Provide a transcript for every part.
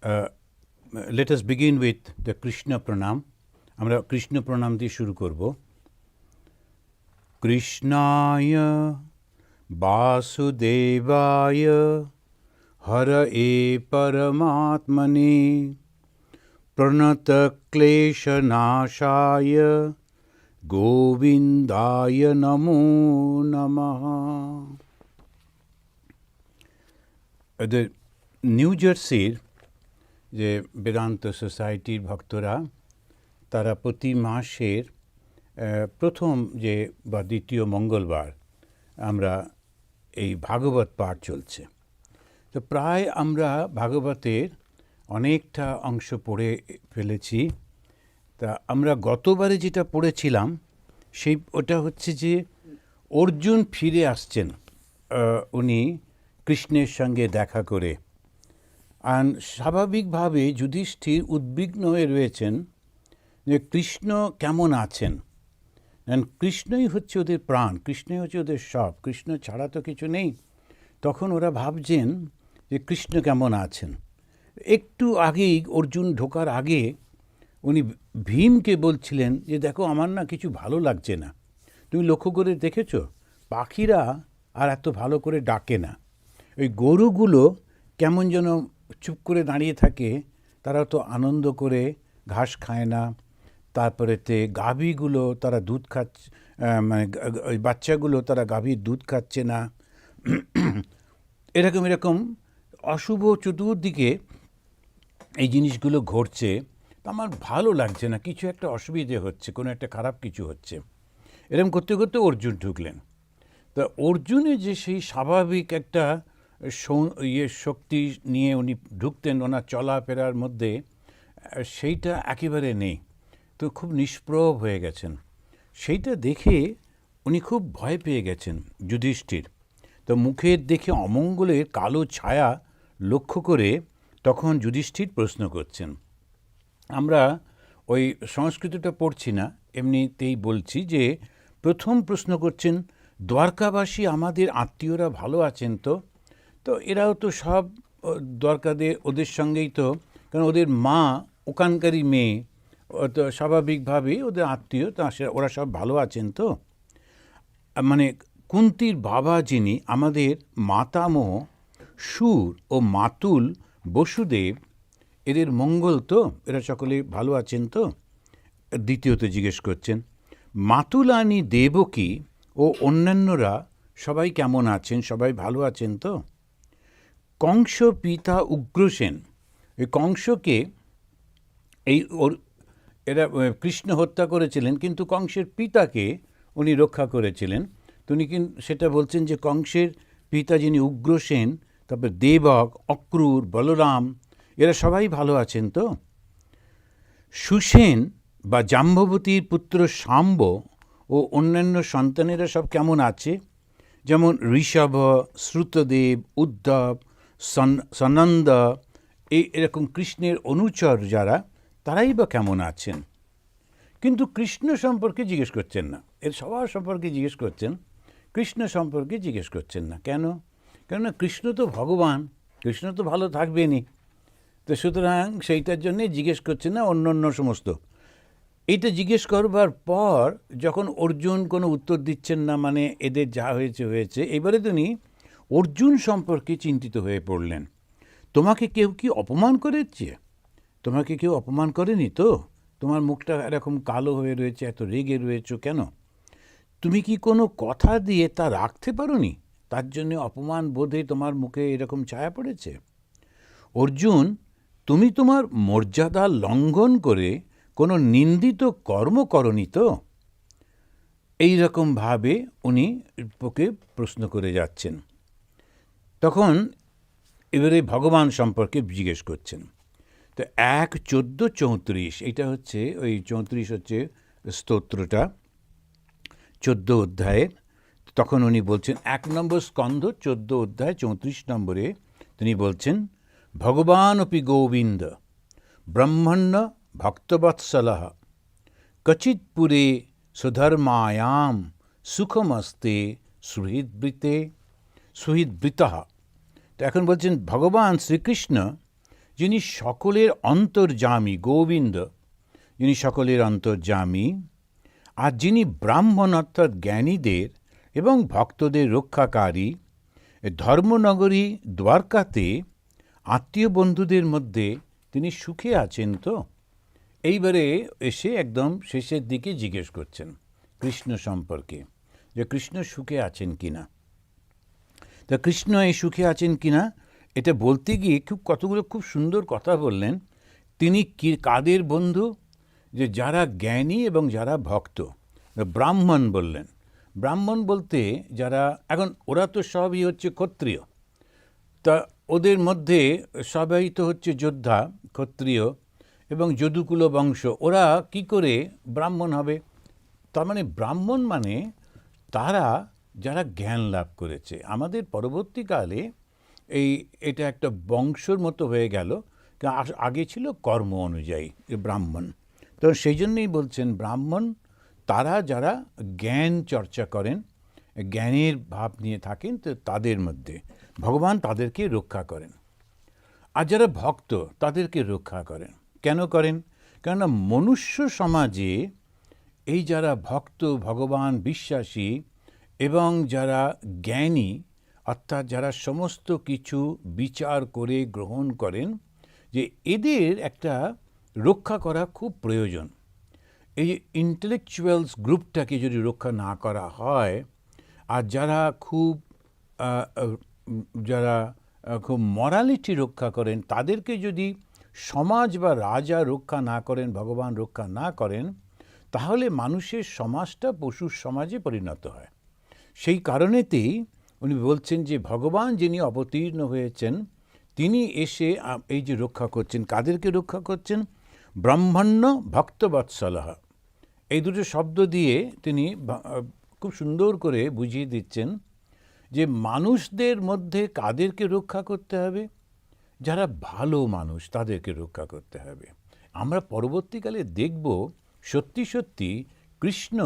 Uh, let us begin with the Krishna Pranam. আমরা কৃষ্ণ প্রণাম দিয়ে শুরু করব। কৃষ্ণায় বাসুদেবায় হরয়ে পরমাত্মনে প্রণতক্লেশনাশায় গোবিন্দায় নমো নমঃ। নিউ জার্সির যে বেদান্ত সোসাইটির ভক্তরা তারা প্রতি মাসের প্রথম যে বা দ্বিতীয় মঙ্গলবার আমরা এই ভাগবত পাঠ চলছে। তো প্রায় আমরা ভাগবতের অনেকটা অংশ পড়ে ফেলেছি। তা আমরা গতবারে যেটা পড়েছিলাম ওটা হচ্ছে যে অর্জুন ফিরে আসছেন উনি কৃষ্ণের সঙ্গে দেখা করে। আর স্বাভাবিকভাবে যুধিষ্ঠির উদ্বিগ্ন হয়ে রয়েছেন যে কৃষ্ণ কেমন আছেন। কৃষ্ণই হচ্ছে ওদের প্রাণ, কৃষ্ণই হচ্ছে ওদের সব, কৃষ্ণ ছাড়া তো কিছু নেই। তখন ওরা ভাবছেন যে কৃষ্ণ কেমন আছেন। একটু আগেই অর্জুন ঢোকার আগে উনি ভীমকে বলছিলেন যে দেখো আমার না কিছু ভালো লাগছে না, তুমি লক্ষ্য করে দেখেছো পাখিরা আর এত ভালো করে ডাকে না, ওই গরুগুলো কেমন যেন চুপ করে দাঁড়িয়ে থাকে, তারা তো আনন্দ করে ঘাস খায় না। তারপরেতে গাভীগুলো তারা দুধ খাচ্ছে, মানে বাচ্চাগুলো তারা গাভীর দুধ খাচ্ছে না। এরকম অশুভ চতুর্দিকে এই জিনিসগুলো ঘটছে। আমার ভালো লাগছে না, কিছু একটা অসুবিধে হচ্ছে, কোনো একটা খারাপ কিছু হচ্ছে। এরকম করতে করতে অর্জুন ঢুকলেন। তা অর্জুনের যে সেই স্বাভাবিক একটা শক্তি নিয়ে উনি ঢুকতেন ওনার চলাফেরার মধ্যে, সেইটা একেবারে নেই। তো খুব নিষ্প্রভ হয়ে গেছেন। সেইটা দেখে উনি খুব ভয় পেয়ে গেছেন যুধিষ্ঠির। তো মুখের দেখে অমঙ্গলের কালো ছায়া লক্ষ্য করে তখন যুধিষ্ঠির প্রশ্ন করছেন। আমরা ওই সংস্কৃতটা পড়ছি না, এমনিতেই বলছি যে প্রথম প্রশ্ন করছেন, দ্বারকাবাসী আমাদের আত্মীয়রা ভালো আছেন তো? তো এরাও তো সব ওদের সঙ্গেই তো, কারণ ওদের মা ওখানকারই মেয়ে, তো স্বাভাবিকভাবেই ওদের আত্মীয়, তো ওরা সব ভালো আছেন তো? মানে কুন্তির বাবা যিনি আমাদের মাতামহ সুর ও মাতুল বসুদেব, এদের মঙ্গল তো, এরা সকলে ভালো আছেন তো? দ্বিতীয়ত জিজ্ঞেস করছেন, মাতুলানি দেবকী ও অন্যান্যরা সবাই কেমন আছেন, সবাই ভালো আছেন তো? কংস পিতা উগ্রসেন, এই কংসকে এরা কৃষ্ণ হত্যা করেছিলেন, কিন্তু কংসের পিতাকে উনি রক্ষা করেছিলেন। তো উনি সেটা বলছেন যে কংসের পিতা যিনি উগ্রসেন, তারপর দেবক, অক্রূর, বলরাম, এরা সবাই ভালো আছেন তো? সুসেন বা জাম্ববতীর পুত্র শাম্ব ও অন্যান্য সন্তানেরা সব কেমন আছে? যেমন ঋষভ, শ্রুতদেব, উদ্ধব, সনন্দ, এরকম কৃষ্ণের অনুচর যারা, তারাই বা কেমন আছেন? কিন্তু কৃষ্ণ সম্পর্কে জিজ্ঞেস করছেন না। এর সবার সম্পর্কে জিজ্ঞেস করছেন, কৃষ্ণ সম্পর্কে জিজ্ঞেস করছেন না। কেন? কেননা কৃষ্ণ তো ভগবান, কৃষ্ণ তো ভালো থাকবেনই। তো সুতরাং সেইটার জন্যে জিজ্ঞেস করছেন না অন্য সমস্ত। এইটা জিজ্ঞেস করবার পর যখন অর্জুন কোনো উত্তর দিচ্ছেন না, মানে এদের যা হয়েছে, এবারে তিনি অর্জুন সম্পর্কে চিন্তিত হয়ে পড়লেন। তোমাকে কেউ কি অপমান করেছে? তোমাকে কেউ অপমান করেনি তো? তোমার মুখটা এরকম কালো হয়ে রয়েছে, এত রেগে রয়েছো কেন? তুমি কি কোনো কথা দিয়ে তা রাখতে পারোনি? তার জন্য অপমান বোধে তোমার মুখে এরকম ছায়া পড়েছে? অর্জুন, তুমি তোমার মর্যাদা লঙ্ঘন করে কোনো নিন্দিত কর্ম করনি তো? এইরকমভাবে উনি ওকে প্রশ্ন করে যাচ্ছেন। তখন এবারে ভগবান সম্পর্কে জিজ্ঞেস করছেন। তো 1:14-34, এটা হচ্ছে ওই 34 হচ্ছে স্তোত্রটা 14 অধ্যায়ের। তখন উনি বলছেন 1 নম্বর স্কন্ধ 14 অধ্যায় 34 নম্বরে তিনি বলছেন, ভগবান অপি গোবিন্দ ব্রহ্মণ্য ভক্তবৎসলঃ কচিৎপুরে সুধর্মায়াম সুখমস্তে সুহৃদ্বৃতঃ। তো এখন বলছেন ভগবান শ্রীকৃষ্ণ যিনি সকলের অন্তর্যামী, গোবিন্দ যিনি সকলের অন্তর্যামী, আর যিনি ব্রাহ্মণ অর্থাৎ জ্ঞানীদের এবং ভক্তদের রক্ষাকারী, ধর্মনগরী দ্বারকাতে আত্মীয় বন্ধুদের মধ্যে তিনি সুখে আছেন তো? এইবারে এসে একদম শেষের দিকে জিজ্ঞেস করছেন কৃষ্ণ সম্পর্কে, যে কৃষ্ণ সুখে আছেন কিনা। তা কৃষ্ণ এই সুখে আছেন কিনা এটা বলতে গিয়ে কতগুলো খুব সুন্দর কথা বললেন। তিনি কি কাদের বন্ধু? যে যারা জ্ঞানী এবং যারা ভক্ত। ব্রাহ্মণ বললেন। ব্রাহ্মণ বলতে যারা, এখন ওরা তো সবই হচ্ছে ক্ষত্রিয়, তা ওদের মধ্যে সবাই তো হচ্ছে যোদ্ধা, ক্ষত্রিয় এবং যদুকুল বংশ। ওরা কি করে ব্রাহ্মণ হবে? তার মানে ব্রাহ্মণ মানে তারা যারা জ্ঞান লাভ করেছে। আমাদের পরবর্তীকালে এটা একটা বংশর মতো হয়ে গেল, আগে ছিল কর্ম অনুযায়ী ব্রাহ্মণ। তো সেই জন্যই বলছেন ব্রাহ্মণ তারা যারা জ্ঞান চর্চা করেন, জ্ঞানের ভাব নিয়ে থাকেন, তো তাদের মধ্যে ভগবান তাদেরকে রক্ষা করেন। আর যারা ভক্ত তাদেরকে রক্ষা করেন। কেন করেন? কেননা মনুষ্য সমাজে এই যারা ভক্ত, ভগবান বিশ্বাসী এবং যারা জ্ঞানী, অর্থাৎ যারা সমস্ত কিছু বিচার করে গ্রহণ করেন, যে এদের একটা রক্ষা করা খুব প্রয়োজন। এই ইন্টেলেকচুয়ালস গ্রুপটাকে যদি রক্ষা না করা হয়, আর যারা খুব মরালিটি রক্ষা করেন, তাদেরকে যদি সমাজ বা রাজা রক্ষা না করেন, ভগবান রক্ষা না করেন, তাহলে মানুষের সমাজটা পশুর সমাজে পরিণত হয়। সেই কারণেতেই উনি বলছেন যে ভগবান যিনি অবতীর্ণ হয়েছেন, তিনি এসে এই যে রক্ষা করছেন, কাদেরকে রক্ষা করছেন? ব্রহ্মণ্য ভক্তবৎসলঃ। এই দুটো শব্দ দিয়ে তিনি খুব সুন্দর করে বুঝিয়ে দিচ্ছেন যে মানুষদের মধ্যে কাদেরকে রক্ষা করতে হবে? যারা ভালো মানুষ তাদেরকে রক্ষা করতে হবে। আমরা পরবর্তীকালে দেখব সত্যি সত্যি কৃষ্ণ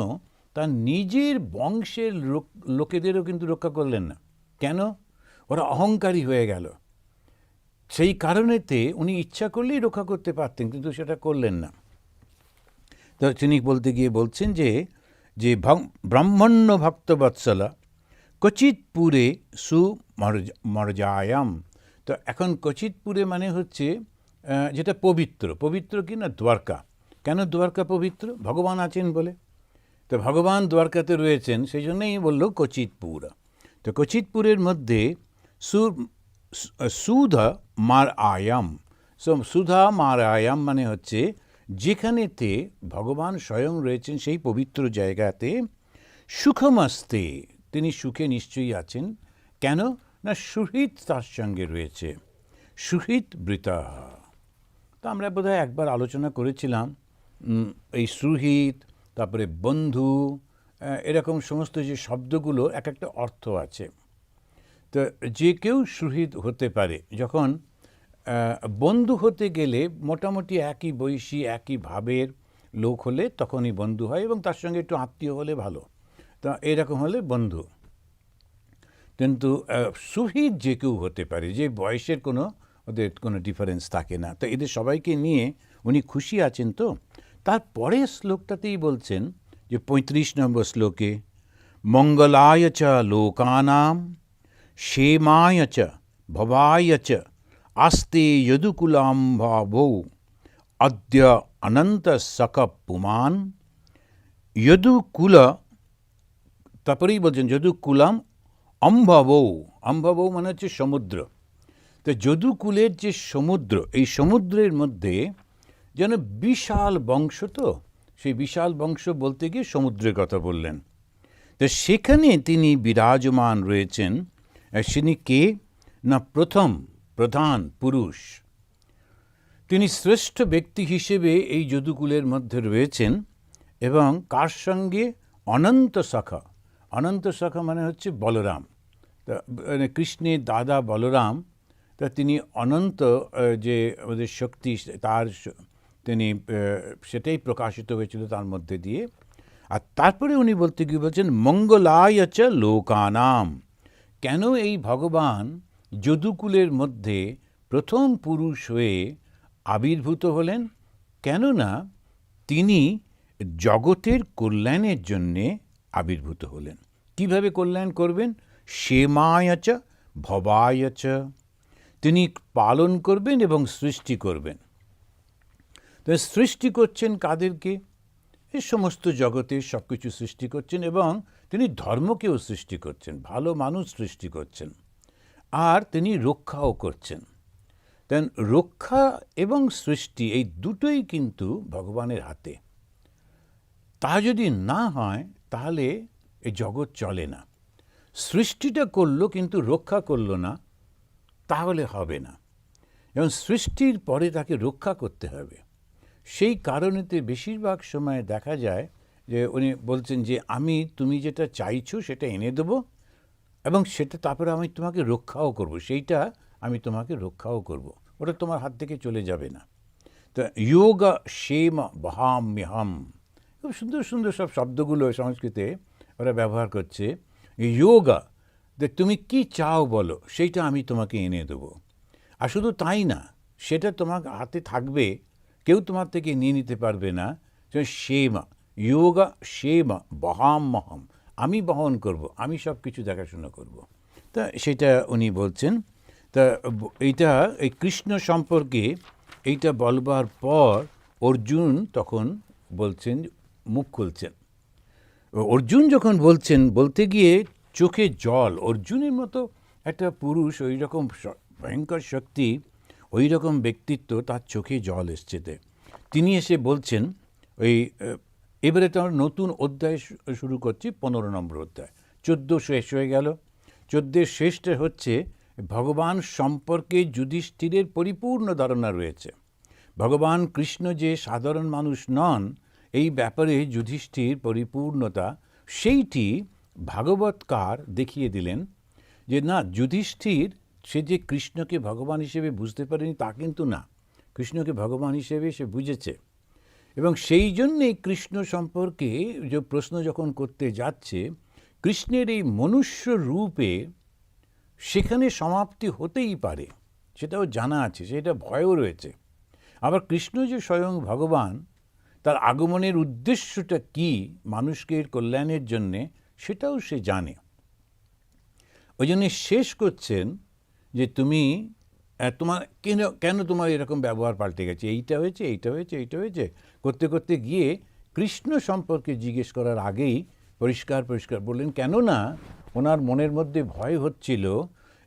তার নিজের বংশের লোকেদেরও কিন্তু রক্ষা করলেন না। কেন? ওরা অহংকারী হয়ে গেল। সেই কারণেতে উনি ইচ্ছা করলেই রক্ষা করতে পারতেন, কিন্তু সেটা করলেন না। তো তিনি বলতে গিয়ে বলছেন যে ব্রাহ্মণ্য ভক্তবৎসলা কচিৎপুরে সুমর্যায়াম। তো এখন কচিৎপুরে মানে হচ্ছে যেটা পবিত্র। পবিত্র কি না? দ্বারকা। কেন দ্বারকা পবিত্র? ভগবান আছেন বলে। তো ভগবান দ্বারকাতে রয়েছেন, সেই জন্যই বলল কচিৎপুর। তো কচিৎপুরের মধ্যে সুধা মার আয়াম। সুধা মার আয়াম মানে হচ্ছে যেখানেতে ভগবান স্বয়ং রয়েছেন, সেই পবিত্র জায়গাতে সুখমস্তে, তিনি সুখে নিশ্চয়ই আছেন। কেন না? সুহৃদ তার সঙ্গে রয়েছে, সুহৃদ বৃতা। তো আমরা বোধহয় একবার আলোচনা করেছিলাম এই সুহৃদ, তারপরে বন্ধু, এরকম সমস্ত যে শব্দগুলো এক একটা অর্থ আছে। তো যে কেউ সুহৃদ হতে পারে। যখন বন্ধু হতে গেলে মোটামুটি একই বয়সী, একই ভাবের লোক হলে তখনই বন্ধু হয়, এবং তার সঙ্গে একটু আত্মীয় হলে ভালো। তা এরকম হলে বন্ধু। কিন্তু সুহৃদ যে কেউ হতে পারে, যে বয়সের ওদের কোনো ডিফারেন্স থাকে না। তো এদের সবাইকে নিয়ে উনি খুশি আছেন। তো তারপরে শ্লোকটাতেই বলছেন যে 35 নম্বর শ্লোকে, মঙ্গলায় চ লোকানাম क्षेमाय च भवाय च आस्ते यदुकुलाम भावो अद्य अनंत सख पुमान यदुकुल। তারপরেই বলছেন যদুকুলাম অম্ভবৌ। অম্ভবৌ মানে হচ্ছে সমুদ্র। তো যদুকুলের যে সমুদ্র, এই সমুদ্রের মধ্যে যেন বিশাল বংশ। তো সেই বিশাল বংশ বলতে গিয়ে সমুদ্রের কথা বললেন। তো সেখানে তিনি বিরাজমান রয়েছেন। তিনি কে না? প্রধান পুরুষ। তিনি শ্রেষ্ঠ ব্যক্তি হিসেবে এই যদুকুলের মধ্যে রয়েছেন। এবং কার সঙ্গে? অনন্ত সখা। অনন্ত সখা মানে হচ্ছে বলরাম। তা কৃষ্ণের দাদা বলরাম, তা তিনি অনন্ত যে আমাদের শক্তি, তার তিনি সেটাই প্রকাশিত হয়েছিল তার মধ্যে দিয়ে। আর তারপরে উনি বলতে গিয়ে বলছেন মঙ্গলায় চ লোকানাম। কেন এই ভগবান যদুকুলের মধ্যে প্রথম পুরুষ হয়ে আবির্ভূত হলেন, কেননা তিনি জগতের কল্যাণের জন্যে আবির্ভূত হলেন। কিভাবে কল্যাণ করবেন? সেমায় চ ভবায় চ, তিনি পালন করবেন এবং সৃষ্টি করবেন। তো সৃষ্টি করছেন কাদেরকে? এই সমস্ত জগতের সব কিছু সৃষ্টি করছেন, এবং তিনি ধর্মকেও সৃষ্টি করছেন, ভালো মানুষ সৃষ্টি করছেন, আর তিনি রক্ষাও করছেন। দেন রক্ষা এবং সৃষ্টি এই দুটোই কিন্তু ভগবানের হাতে। তা যদি না হয় তাহলে এই জগৎ চলে না। সৃষ্টিটা করলো কিন্তু রক্ষা করলো না, তাহলে হবে না। এবং সৃষ্টির পরে তাকে রক্ষা করতে হবে। সেই কারণেতে বেশিরভাগ সময় দেখা যায় যে উনি বলছেন যে তুমি যেটা চাইছো সেটা এনে দেবো, এবং সেটা তারপরে আমি তোমাকে রক্ষাও করব, সেইটা আমি তোমাকে রক্ষাও করব, ওটা তোমার হাত থেকে চলে যাবে না। তো যোগা সেম বহাম্যহম, খুব সুন্দর সুন্দর সব শব্দগুলো সংস্কৃতে ওরা ব্যবহার করছে। যোগা, তুমি কি চাও বলো, সেইটা আমি তোমাকে এনে দেবো। আর শুধু তাই না, সেটা তোমার হাতে থাকবে, কেউ তোমার থেকে নিয়ে নিতে পারবে না। সেমা যোগা সেমা বহাম্যহম, আমি বহন করব, আমি সব কিছু দেখাশোনা করব। তা সেটা উনি বলছেন। তা এইটা এই কৃষ্ণ সম্পর্কে এইটা বলবার পর অর্জুন তখন বলছেন, মুখ খুলছেন। অর্জুন যখন বলছেন, বলতে গিয়ে চোখে জল, অর্জুনের মতো একটা পুরুষ, ওই রকম ভয়ঙ্কর শক্তি, ওই রকম ব্যক্তিত্ব, তার চোখে জল এসছে। তিনি এসে বলছেন, এবারে তো আমরা নতুন অধ্যায় শুরু করছি, 15 নম্বর অধ্যায়। 14 শেষ হয়ে গেল। 14 শেষটা হচ্ছে ভগবান সম্পর্কে যুধিষ্ঠিরের পরিপূর্ণ ধারণা রয়েছে। ভগবান কৃষ্ণ যে সাধারণ মানুষ নন, এই ব্যাপারে যুধিষ্ঠির পরিপূর্ণতা, সেইটি ভাগবতকার দেখিয়ে দিলেন। যে না, যুধিষ্ঠির সে যে কৃষ্ণকে ভগবান হিসেবে বুঝতে পারেনি তা কিন্তু না, কৃষ্ণকে ভগবান হিসেবে সে বুঝেছে। এবং সেই জন্যেই কৃষ্ণ সম্পর্কে যে প্রশ্ন যখন করতে যাচ্ছে, কৃষ্ণের এই মনুষ্য রূপে সেখানে সমাপ্তি হতেই পারে, সেটাও জানা আছে, সেটা ভয়ও রয়েছে। আবার কৃষ্ণ যে স্বয়ং ভগবান, তার আগমনের উদ্দেশ্যটা কি, মানুষকে কল্যাণের জন্যে, সেটাও সে জানে। ওই জন্যে শেষ করছেন যে তুমি তোমার কেন তোমার এরকম ব্যবহার পাল্টে গেছে, এইটা হয়েছে, এইটা হয়েছে, এইটা হয়েছে, করতে করতে গিয়ে কৃষ্ণ সম্পর্কে জিজ্ঞেস করার আগেই পরিষ্কার বললেন। কেননা ওনার মনের মধ্যে ভয় হচ্ছিল,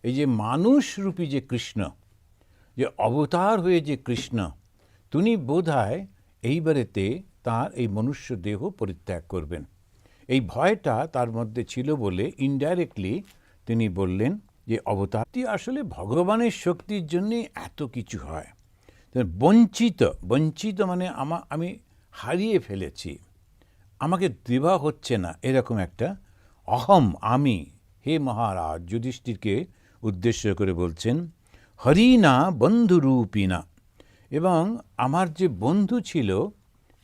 এই যে মানুষরূপী যে কৃষ্ণ, যে অবতার হয়ে যে কৃষ্ণ, তিনি বোধহয় এইবারেতে তার এই মনুষ্য দেহ পরিত্যাগ করবেন। এই ভয়টা তার মধ্যে ছিল বলে ইনডাইরেক্টলি তিনি বললেন যে অবতারটি আসলে ভগবানের শক্তির জন্যে এত কিছু হয়। বঞ্চিত মানে আমি হারিয়ে ফেলেছি, আমাকে দেওয়া হচ্ছে না, এরকম একটা অহম, আমি। হে মহারাজ, যুধিষ্ঠিরকে উদ্দেশ্য করে বলছেন, হরিণা বন্ধুরূপিণা, এবং আমার যে বন্ধু ছিল,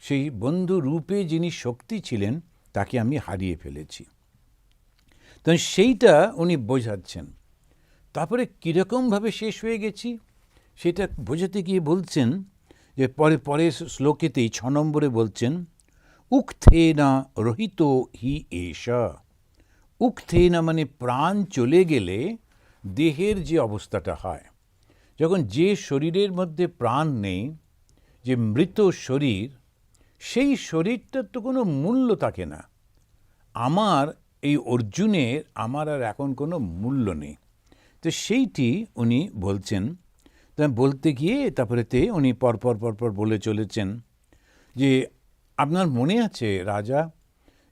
সেই বন্ধু রূপে যিনি শক্তি ছিলেন, তাকে আমি হারিয়ে ফেলেছি। তো সেইটা উনি বোঝাচ্ছেন। তারপরে কীরকমভাবে শেষ হয়ে গেছি সেটা বোঝাতে গিয়ে বলছেন যে পরে শ্লোকেতেই 6 নম্বরে বলছেন, উক্থেনা রহিত হি এষা। উক্থেনা মানে প্রাণ চলে গেলে দেহের যে অবস্থাটা হয়, যখন যে শরীরের মধ্যে প্রাণ নেই, যে মৃত শরীর, সেই শরীরটার তো কোনো মূল্য থাকে না। আমার এই অর্জুনের আমার আর এখন কোনো মূল্য নেই। তো সেইটি উনি বলছেন। তা বলতে গিয়ে তারপরেতে উনি পরপর বলে চলেছেন যে আপনার মনে আছে রাজা,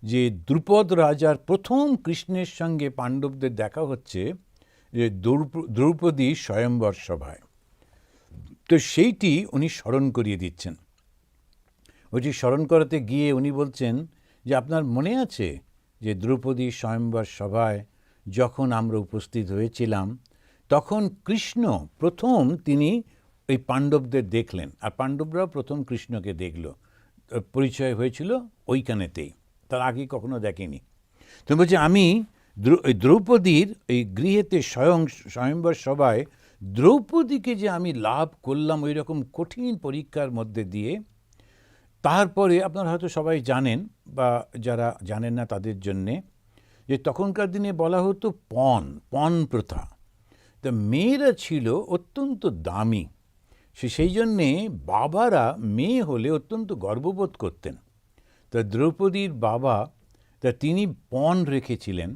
যে দ্রুপদ রাজার প্রথম কৃষ্ণের সঙ্গে পাণ্ডবদের দেখা হচ্ছে যে দ্রৌপদী স্বয়ম্বর সভায়। তো সেইটি উনি স্মরণ করিয়ে দিচ্ছেন। ওইটি স্মরণ করাতে গিয়ে উনি বলছেন যে আপনার মনে আছে যে দ্রৌপদী স্বয়ম্বর সভায় যখন আমরা উপস্থিত হয়েছিলাম, তখন কৃষ্ণ প্রথম তিনি ওই পাণ্ডবদের দেখলেন, আর পাণ্ডবরাও প্রথম কৃষ্ণকে দেখল, পরিচয় হয়েছিল ওইখানেতেই, তার আগে কখনো দেখেনি। তুমি বলছি আমি দ্রৌপদীর এই গৃহেতে স্বয়ম্বর সভায় দ্রৌপদীকে যে আমি লাভ করলাম ওই রকম কঠিন পরীক্ষার মধ্যে দিয়ে, তারপরে আপনারা হয়তো সবাই জানেন, বা যারা জানেন না তাদের জন্যে, যে তখনকার দিনে বলা হতো পণ প্রথা। তা মেয়েরা ছিল অত্যন্ত দামি, সেই জন্যে বাবারা মেয়ে হলে অত্যন্ত গর্ববোধ করতেন। তা দ্রৌপদীর বাবা তিনি পণ রেখেছিলেন,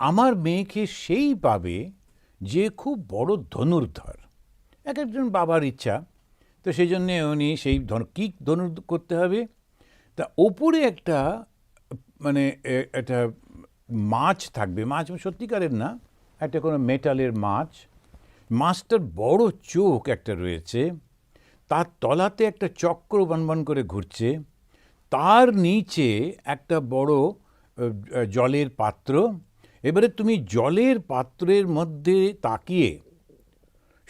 আমার মেয়েকে সেই পাবে যে খুব বড় ধনুর্ধর। এক একজন বাবার ইচ্ছা, তো সেই জন্যে উনি সেই কী ধনুর করতে হবে, তা ওপরে একটা মানে একটা মাছ থাকবে, মাছ সত্যিকারের না, একটা কোনো মেটালের মাছটার বড় চোখ একটা রয়েছে, তার তলাতে একটা চক্র বনবন করে ঘুরছে, তার নিচে একটা বড় জলের পাত্র। এবারে তুমি জলের পাত্রের মধ্যে তাকিয়ে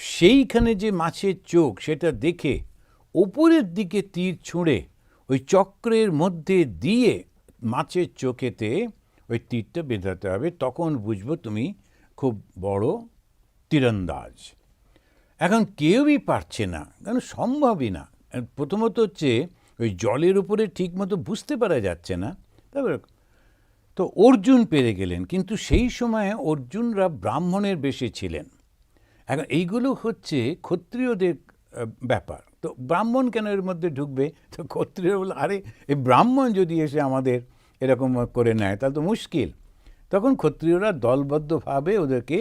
সেইখানে যে মাছের চোখ সেটা দেখে ওপরের দিকে তীর ছুঁড়ে ওই চক্রের মধ্যে দিয়ে মাছের চোখেতে ওই তীরটা বেঁধাতে হবে, তখন বুঝবো তুমি খুব বড় তীরন্দাজ। এখন কেউই পারছে না, কারণ সম্ভবই না। প্রথমত হচ্ছে ওই জলের উপরে ঠিক মতো বুঝতে পারা যাচ্ছে না। তারপরে তো অর্জুন পেরে গেলেন, কিন্তু সেই সময়ে অর্জুনরা ব্রাহ্মণের বেশে ছিলেন। এখন এইগুলো হচ্ছে ক্ষত্রিয়দের ব্যাপার, তো ব্রাহ্মণ কেন এর মধ্যে ঢুকবে? তো ক্ষত্রিয় বলে, আরে এই ব্রাহ্মণ যদি এসে আমাদের এরকম করে নেয় তাহলে তো মুশকিল। তখন ক্ষত্রিয়রা দলবদ্ধভাবে ওদেরকে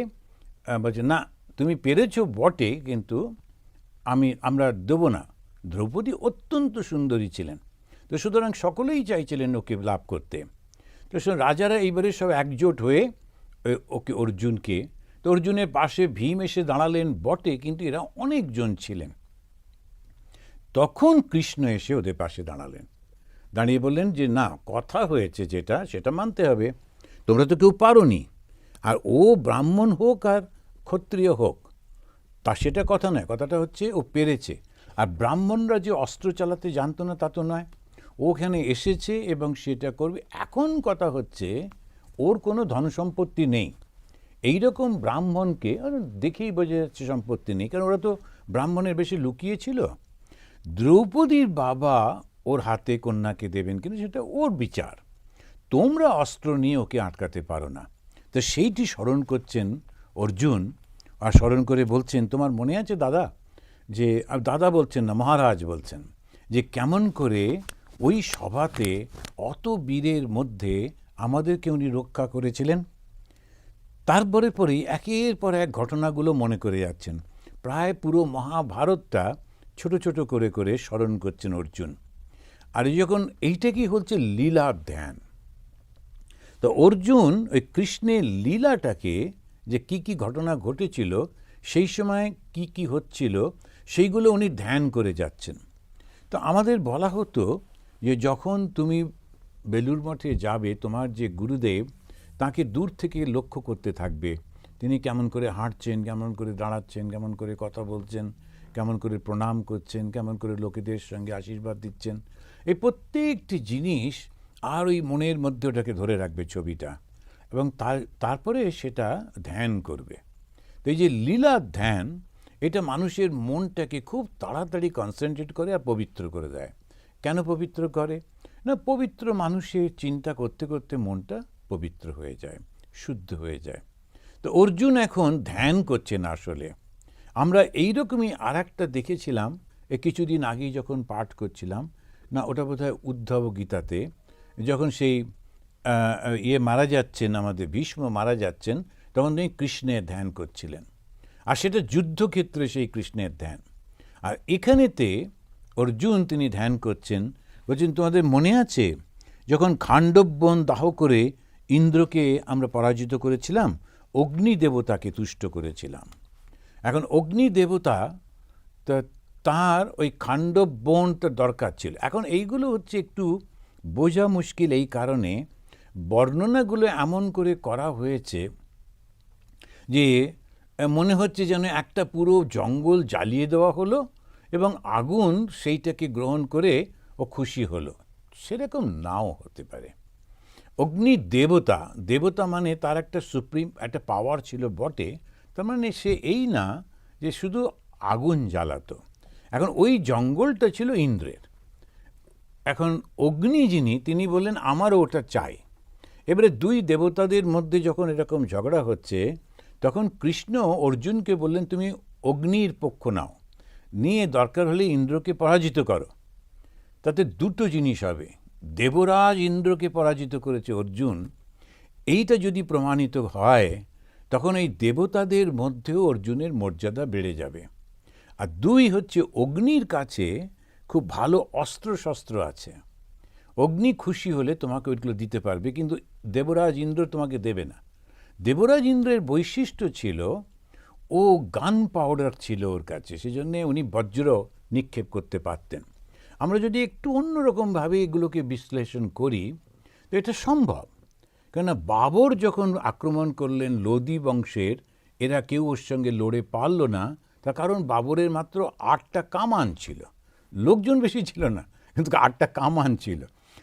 বলছে, না তুমি পেরেছো বটে, কিন্তু আমরা দেবো না। দ্রৌপদী অত্যন্ত সুন্দরী ছিলেন, তো সুতরাং সকলেই চাইছিলেন ওকে লাভ করতে। তো রাজারা এইবারে সব একজোট হয়ে ওকে অর্জুনকে, তো অর্জুনের পাশে ভীম এসে দাঁড়ালেন বটে, কিন্তু এরা অনেকজন ছিলেন। তখন কৃষ্ণ এসে ওদের পাশে দাঁড়ালেন, দাঁড়িয়ে বললেন যে না, কথা হয়েছে যেটা সেটা মানতে হবে, তোমরা তো কেউ পারোনি, আর ও ব্রাহ্মণ হোক আর ক্ষত্রিয় হোক তা সেটা কথা নয়, কথাটা হচ্ছে ও পেরেছে। আর ব্রাহ্মণরা যে অস্ত্র চালাতে জানতো না তা তো নয়, ওখানে এসেছে এবং সেটা করবে। এখন কথা হচ্ছে ওর কোনো ধন সম্পত্তি নেই, এইরকম ব্রাহ্মণকে দেখেই বোঝা যাচ্ছে সম্পত্তি নেই, কারণ ওরা তো ব্রাহ্মণের বেশি লুকিয়েছিল। দ্রৌপদীর বাবা ওর হাতে কন্যাকে দেবেন, কিন্তু সেটা ওর বিচার, তোমরা অস্ত্র নিয়ে ওকে আটকাতে পারো না। তো সেইটি স্মরণ করছেন অর্জুন, আর স্মরণ করে বলছেন, তোমার মনে আছে দাদা, যে দাদা বলছেন না, মহারাজ বলছেন, যে কেমন করে ওই সভাতে অত বীরের মধ্যে আমাদেরকে উনি রক্ষা করেছিলেন। তারপরে পরেই একের পর এক ঘটনাগুলো মনে করে যাচ্ছেন, প্রায় পুরো মহাভারতটা ছোট ছোট করে করে স্মরণ করছেন অর্জুন। আর যখন এইটা কি হচ্ছে লীলার ধ্যান, তো অর্জুন ওই কৃষ্ণের লীলাটাকে, যে কি কি ঘটনা ঘটেছিল সেই সময় কি কি হচ্ছিল সেইগুলো উনি ধ্যান করে যাচ্ছেন। তো আমাদের বলা হতো যে যখন তুমি বেলুড় মঠে যাবে, তোমার যে গুরুদেব তাকে দূর থেকে লক্ষ্য করতে থাকবে, তিনি কেমন করে হাঁটছেন, কেমন করে দাঁড়াচ্ছেন, কেমন করে কথা বলছেন, কেমন করে প্রণাম করছেন, কেমন করে লোকেদের সঙ্গে আশীর্বাদ দিচ্ছেন, এই প্রত্যেকটি জিনিস আর ওই মনের মধ্যে ওটাকে ধরে রাখবে ছবিটা, এবং তারপরে সেটা ধ্যান করবে। তো এই যে লীলা ধ্যান, এটা মানুষের মনটাকে খুব তাড়াতাড়ি কনসেন্ট্রেট করে আর পবিত্র করে দেয়। কেন পবিত্র করে না, পবিত্র মানুষের চিন্তা করতে করতে মনটা পবিত্র হয়ে যায়, শুদ্ধ হয়ে যায়। তো অর্জুন এখন ধ্যান করছেন। আসলে আমরা এইরকমই আর একটা দেখেছিলাম কিছুদিন আগেই যখন পাঠ করছিলাম, না ওটা বোধহয় উদ্ধব গীতাতে, যখন সেই মারা যাচ্ছেন, আমাদের ভীষ্ম মারা যাচ্ছেন, তখন তিনি কৃষ্ণের ধ্যান করছিলেন, আর সেটা যুদ্ধক্ষেত্রে সেই কৃষ্ণের ধ্যান। আর এখানেতে অর্জুন তিনি ধ্যান করছেন, বলছেন তোমাদের মনে আছে যখন খাণ্ডব বন দাহ করে ইন্দ্রকে আমরা পরাজিত করেছিলাম, অগ্নি দেবতাকে তুষ্ট করেছিলাম। এখন অগ্নি দেবতা তার ওই খাণ্ডব বনটা দরকার ছিল। এখন এইগুলো হচ্ছে একটু বোঝা মুশকিল, এই কারণে বর্ণনাগুলো এমন করে করা হয়েছে যে মনে হচ্ছে যেন একটা পুরো জঙ্গল জ্বালিয়ে দেওয়া হলো এবং আগুন সেইটাকে গ্রহণ করে ও খুশি হলো, সেরকম নাও হতে পারে। অগ্নি দেবতা, দেবতা মানে তার একটা সুপ্রিম একটা পাওয়ার ছিল বটে, তার মানে সে এই না যে শুধু আগুন জ্বালাতো। এখন ওই জঙ্গলটা ছিল ইন্দ্রের। এখন অগ্নি যিনি, তিনি বললেন আমারও ওটা চাই। এবারে দুই দেবতাদের মধ্যে যখন এরকম ঝগড়া হচ্ছে, তখন কৃষ্ণ অর্জুনকে বললেন তুমি অগ্নির পক্ষ নাও, নিয়ে দরকার হলে ইন্দ্রকে পরাজিত করো। তাতে দুটো জিনিস হবে, দেবরাজ ইন্দ্রকে পরাজিত করেছে অর্জুন, এইটা যদি প্রমাণিত হয় তখন এই দেবতাদের মধ্যেও অর্জুনের মর্যাদা বেড়ে যাবে। আর দুই হচ্ছে অগ্নির কাছে খুব ভালো অস্ত্রশস্ত্র আছে, অগ্নি খুশি হলে তোমাকে ওইগুলো দিতে পারবে, কিন্তু দেবরাজ ইন্দ্র তোমাকে দেবে না। দেবরাজ ইন্দ্রের বৈশিষ্ট্য ছিল ও গান পাউডার ছিল ওর কাছে, সেজন্যে উনি বজ্র নিক্ষেপ করতে পারতেন। আমরা যদি একটু অন্যরকমভাবে এগুলোকে বিশ্লেষণ করি তো এটা সম্ভব। কেননা বাবর যখন আক্রমণ করলেন লোদি বংশের, এরা কেউ ওর সঙ্গে লড়ে পারল না, তার কারণ বাবরের মাত্র 8টা কামান ছিল, লোকজন বেশি ছিল না, কিন্তু 8টা কামান ছিল।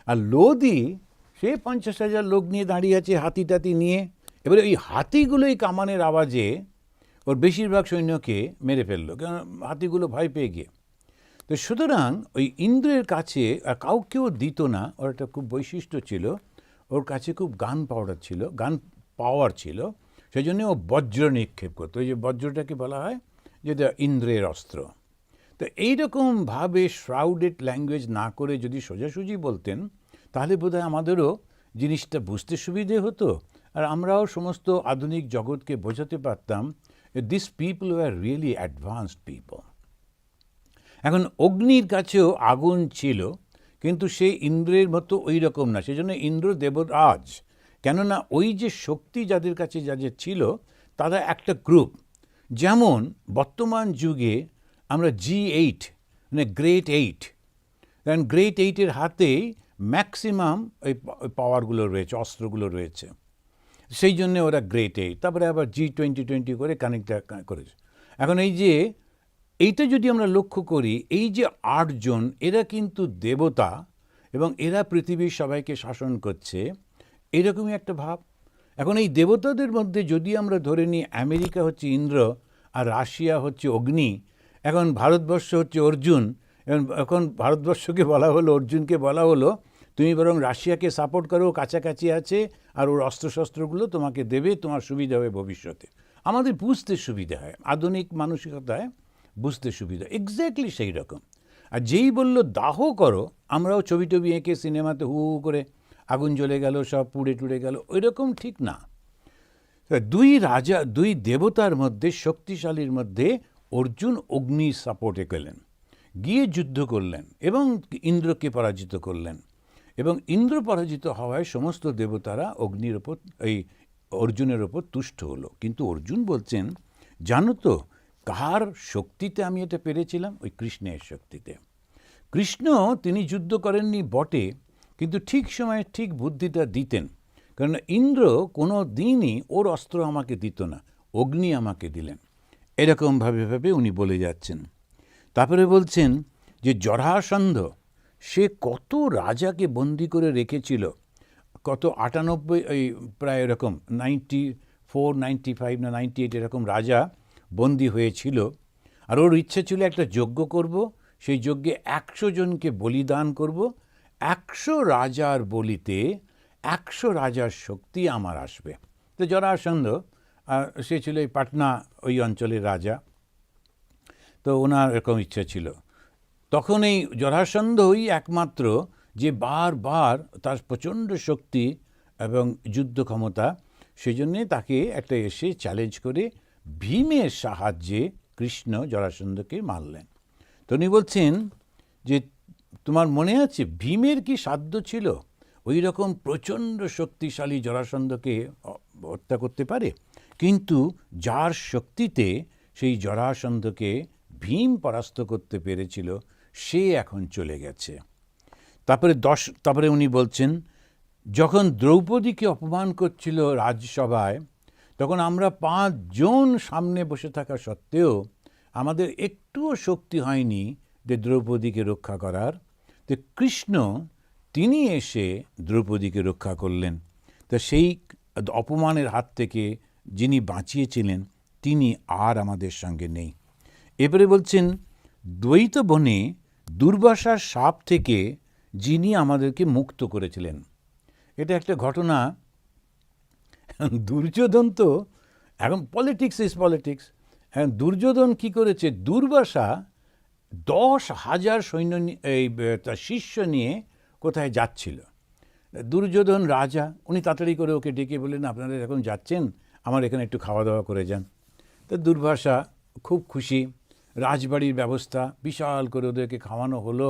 আর লোদি সে 50,000 লোক নিয়ে দাঁড়িয়ে আছে হাতি টাতি নিয়ে। এবারে ওই হাতিগুলোই কামানের আওয়াজে ওর বেশিরভাগ সৈন্যকে মেরে ফেললো, কেন হাতিগুলো ভয় পেয়ে গিয়ে। তো সুতরাং ওই ইন্দ্রের কাছে আর কাউকেও দিত না, ওর একটা খুব বৈশিষ্ট্য ছিল, ওর কাছে খুব গান পাওয়ার ছিল, সেই জন্য ও বজ্র নিক্ষেপ করতো। ওই যে বজ্রটাকে বলা হয় যেটা ইন্দ্রের অস্ত্র। তো এইরকমভাবে শ্রাউডেড ল্যাঙ্গুয়েজ না করে যদি সোজাসুজি বলতেন, তাহলে বোধহয় আমাদেরও জিনিসটা বুঝতে সুবিধে হতো, আর আমরাও সমস্ত আধুনিক জগৎকে বোঝাতে পারতাম this people were really advanced people. এখন অগ্নির কাছেও আগুন ছিল, কিন্তু সে ইন্দ্রের মতো ওই রকম না, সেজন্য ইন্দ্র দেবরাজ। কেননা ওই যে শক্তি যাদের কাছে যাদের ছিল তারা একটা গ্রুপ। যেমন বর্তমান যুগে আমরা G8 মানে গ্রেট 8, কারণ গ্রেট 8-এর হাতেই ম্যাক্সিমাম ওই পাওয়ারগুলো রয়েছে, অস্ত্রগুলো রয়েছে, সেই জন্য ওরা গ্রেট 8। তারপরে আবার G20 করে কানেক্ট করেছে। এখন এই যে এইটা যদি আমরা লক্ষ্য করি, এই যে 8 জন এরা কিন্তু দেবতা এবং এরা পৃথিবীর সবাইকে শাসন করছে, এরকমই একটা ভাব। এখন এই দেবতাদের মধ্যে যদি আমরা ধরে নিই আমেরিকা হচ্ছে ইন্দ্র আর রাশিয়া হচ্ছে অগ্নি, এখন ভারতবর্ষ হচ্ছে অর্জুন, এখন ভারতবর্ষকে বলা হলো, অর্জুনকে বলা হলো তুমি বরং রাশিয়াকে সাপোর্ট করো, কাছাকাছি আছে আর ওর অস্ত্রশস্ত্রগুলো তোমাকে দেবে, তোমার সুবিধা হবে ভবিষ্যতে। আমাদের বুঝতে সুবিধা হয়, আধুনিক মানসিকতায় বুঝতে সুবিধা, এক্স্যাক্টলি সেই রকম। আর যেই বলল দাহ করো, আমরাও ছবি টবি এঁকে সিনেমাতে হু হু করে আগুন জ্বলে গেল, সব পুড়ে টুড়ে গেল, ওই রকম ঠিক না। দুই রাজা, দুই দেবতার মধ্যে, শক্তিশালীর মধ্যে অর্জুন অগ্নি সাপোর্টে গেলেন, গিয়ে যুদ্ধ করলেন এবং ইন্দ্রকে পরাজিত করলেন। এবং ইন্দ্র পরাজিত হওয়ায় সমস্ত দেবতারা অগ্নির ওপর, এই অর্জুনের ওপর তুষ্ট হলো। কিন্তু অর্জুন বলছেন, জানো তো কার শক্তিতে আমি এটা পেরেছিলাম? ওই কৃষ্ণের শক্তিতে। কৃষ্ণ তিনি যুদ্ধ করেননি বটে, কিন্তু ঠিক সময়ে ঠিক বুদ্ধিটা দিতেন। কারণ ইন্দ্র কোনো দিনই ওর অস্ত্র আমাকে দিত না, অগ্নি আমাকে দিলেন। এরকমভাবে ভাবে উনি বলে যাচ্ছেন। তারপরে বলছেন যে জরাসন্ধ সে কত রাজাকে বন্দি করে রেখেছিল, কত 98, এই প্রায় এরকম 94, 95 না 98 এরকম রাজা বন্দি হয়েছিল। আর ওর ইচ্ছে ছিল একটা যজ্ঞ করব, সেই যজ্ঞে 100 জনকে বলিদান করব, 100 রাজার বলিতে 100 রাজার শক্তি আমার আসবে। তো জরাসন্ধ সে ছিল এই পাটনা ওই অঞ্চলের রাজা, তো ওনার এরকম ইচ্ছা ছিল। তখন এই জরাসন্ধই একমাত্র যে বারবার তার প্রচণ্ড শক্তি এবং যুদ্ধ ক্ষমতা, সেই জন্যে তাকে একটা এসে চ্যালেঞ্জ করে ভীমের সাহায্যে কৃষ্ণ জরাসন্ধকে মারলেন। তো উনি বলছেন যে তোমার মনে আছে ভীমের কি সাধ্য ছিল ওই রকম প্রচণ্ড শক্তিশালী জরাসন্ধকে হত্যা করতে পারে? কিন্তু যার শক্তিতে সেই জরাসন্ধকে ভীম পরাস্ত করতে পেরেছিল, সে এখন চলে গেছে। তারপরে উনি বলছেন, যখন দ্রৌপদীকে অপমান করছিল রাজসভায়, তখন আমরা 5 জন সামনে বসে থাকা সত্ত্বেও আমাদের একটুও শক্তি হয়নি যে দ্রৌপদীকে রক্ষা করার। তো কৃষ্ণ তিনি এসে দ্রৌপদীকে রক্ষা করলেন। তো সেই অপমানের হাত থেকে যিনি বাঁচিয়েছিলেন তিনি আর আমাদের সঙ্গে নেই। এরপরে বলছেন, দ্বৈত বনে দুর্বাসার সাপ থেকে যিনি আমাদেরকে মুক্ত করেছিলেন। এটা একটা ঘটনা। দুর্যোধন তো এখন পলিটিক্স ইজ পলিটিক্স। এখন দুর্যোধন কি করেছে, দুর্বাসা 10,000 সৈন্য তার শিষ্য নিয়ে কোথায় যাচ্ছিল। দুর্যোধন রাজা, উনি তাড়াতাড়ি করে ওকে ডেকে বললেন, আপনারা এখন যাচ্ছেন, আমার এখানে একটু খাওয়া দাওয়া করে যান। তো দুর্বাসা খুব খুশি, রাজবাড়ির ব্যবস্থা বিশাল করে ওদেরকে খাওয়ানো হলো।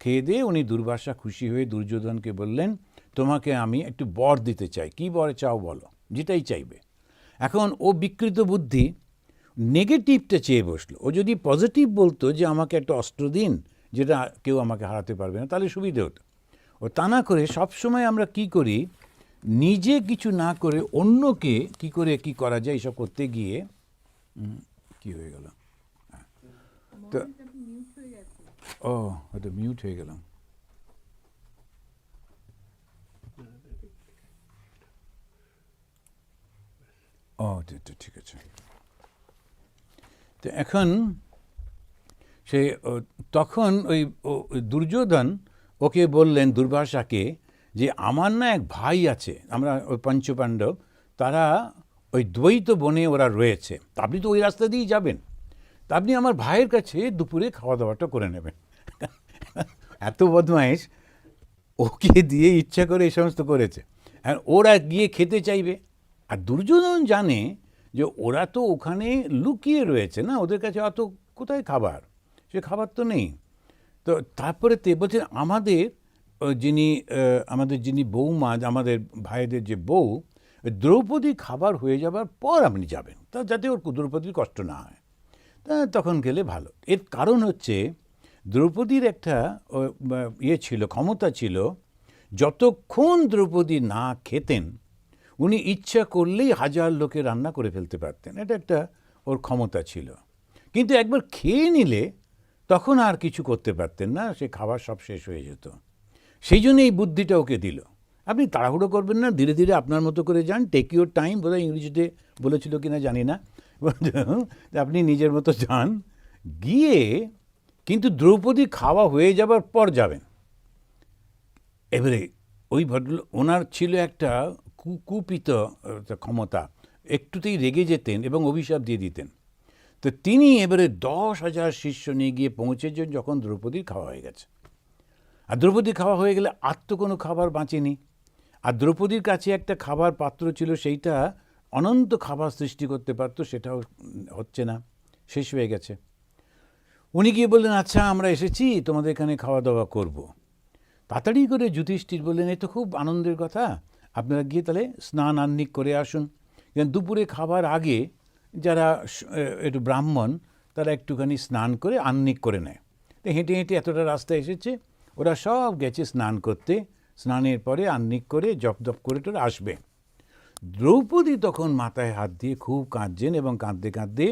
খেয়ে দিয়ে উনি দুর্বাসা খুশি হয়ে দুর্যোধনকে বললেন, তোমাকে আমি একটু বর দিতে চাই, কি বর চাও বলো, যেটাই চাইবে। এখন ও বিকৃত বুদ্ধি নেগেটিভটা চেয়ে বসলো। ও যদি পজিটিভ বলতো যে আমাকে একটা অস্ত্র দিন যেটা কেউ আমাকে হারাতে পারবে না, তাহলে সুবিধে হতো। ও তা না করে সবসময় আমরা কি করি, নিজে কিছু না করে অন্যকে কি করে কি করা যায় এসব করতে গিয়ে কি হয়ে গেল, তো ও হয়তো মিউট হয়ে গেলাম। ও ঠিক আছে। তো এখন সে তখন ওই দুর্যোধন ওকে বললেন, দুর্বাসাকে, যে আমার না এক ভাই আছে, আমরা ওই পঞ্চপাণ্ডব, তারা ওই দ্বৈত বনে ওরা রয়েছে, তা আপনি তো ওই রাস্তা দিয়েই যাবেন, তা আপনি আমার ভাইয়ের কাছে দুপুরে খাওয়া দাওয়াটা করে নেবেন। এত বদমাইশ, ওকে দিয়ে ইচ্ছা করে এই সমস্ত করেছে। আর ওরা গিয়ে খেতে চাইবে, আর দুর্যোধন জানে যে ওরা তো ওখানে লুকিয়ে রয়েছে না, ওদের কাছে অত কোথায় খাবার, সে খাবার তো নেই। তো তারপরে বলছেন, আমাদের যিনি বৌমা, আমাদের ভাইদের যে বউ, দ্রৌপদী খাবার হয়ে যাবার পর আপনি যাবেন, তা যাতে ওর দ্রৌপদীর কষ্ট না হয়, তা তখন গেলে ভালো। এর কারণ হচ্ছে দ্রৌপদীর একটা ছিল, ক্ষমতা ছিল, যতক্ষণ দ্রৌপদী না খেতেন উনি ইচ্ছা করলেই 1000 লোকের রান্না করে ফেলতে পারতেন, এটা একটা ওর ক্ষমতা ছিল। কিন্তু একবার খেয়ে নিলে তখন আর কিছু করতে পারতেন না, সে খাবার সব শেষ হয়ে যেত। সেই জন্য এই বুদ্ধিটা ওকে দিল, আপনি তাড়াহুড়ো করবেন না, ধীরে ধীরে আপনার মতো করে যান, টেক ইউর টাইম, বোধহয় ইংরেজিতে বলেছিল কিনা জানি না, আপনি নিজের মতো যান, গিয়ে কিন্তু দ্রৌপদী খাওয়া হয়ে যাবার পর যাবেন। এবারে ওই ভদ্রলোক, ওনার ছিল একটা কুপিত ক্ষমতা, একটুতেই রেগে যেতেন এবং অভিশাপ দিয়ে দিতেন। তো তিনি এবারে 10,000 শিষ্য নিয়ে গিয়ে পৌঁছেছেন যখন দ্রৌপদীর খাওয়া হয়ে গেছে। আর দ্রৌপদীর খাওয়া হয়ে গেলে আর তো কোনো খাবার বাঁচেনি। আর দ্রৌপদীর কাছে একটা খাবার পাত্র ছিল, সেইটা অনন্ত খাবার সৃষ্টি করতে পারত, সেটাও হচ্ছে না, শেষ হয়ে গেছে। উনি গিয়ে বললেন, আচ্ছা আমরা এসেছি, তোমাদের এখানে খাওয়া দাওয়া করব। তাড়াতাড়ি করে যুধিষ্ঠির বললেন, এ তো খুব আনন্দের কথা, আপনারা গিয়ে তাহলে স্নান আহ্নিক করে আসুন। দুপুরে খাবার আগে যারা একটু ব্রাহ্মণ, তারা একটুখানি স্নান করে আহ্নিক করে নেয়। তো হেঁটে হেঁটে এতটা রাস্তা এসেছে, ওরা সব গেছে স্নান করতে, স্নানের পরে আহ্নিক করে জপ জপ করে টোরে আসবে। দ্রৌপদী তখন মাথায় হাত দিয়ে খুব কাঁদছেন এবং কাঁদতে কাঁদতে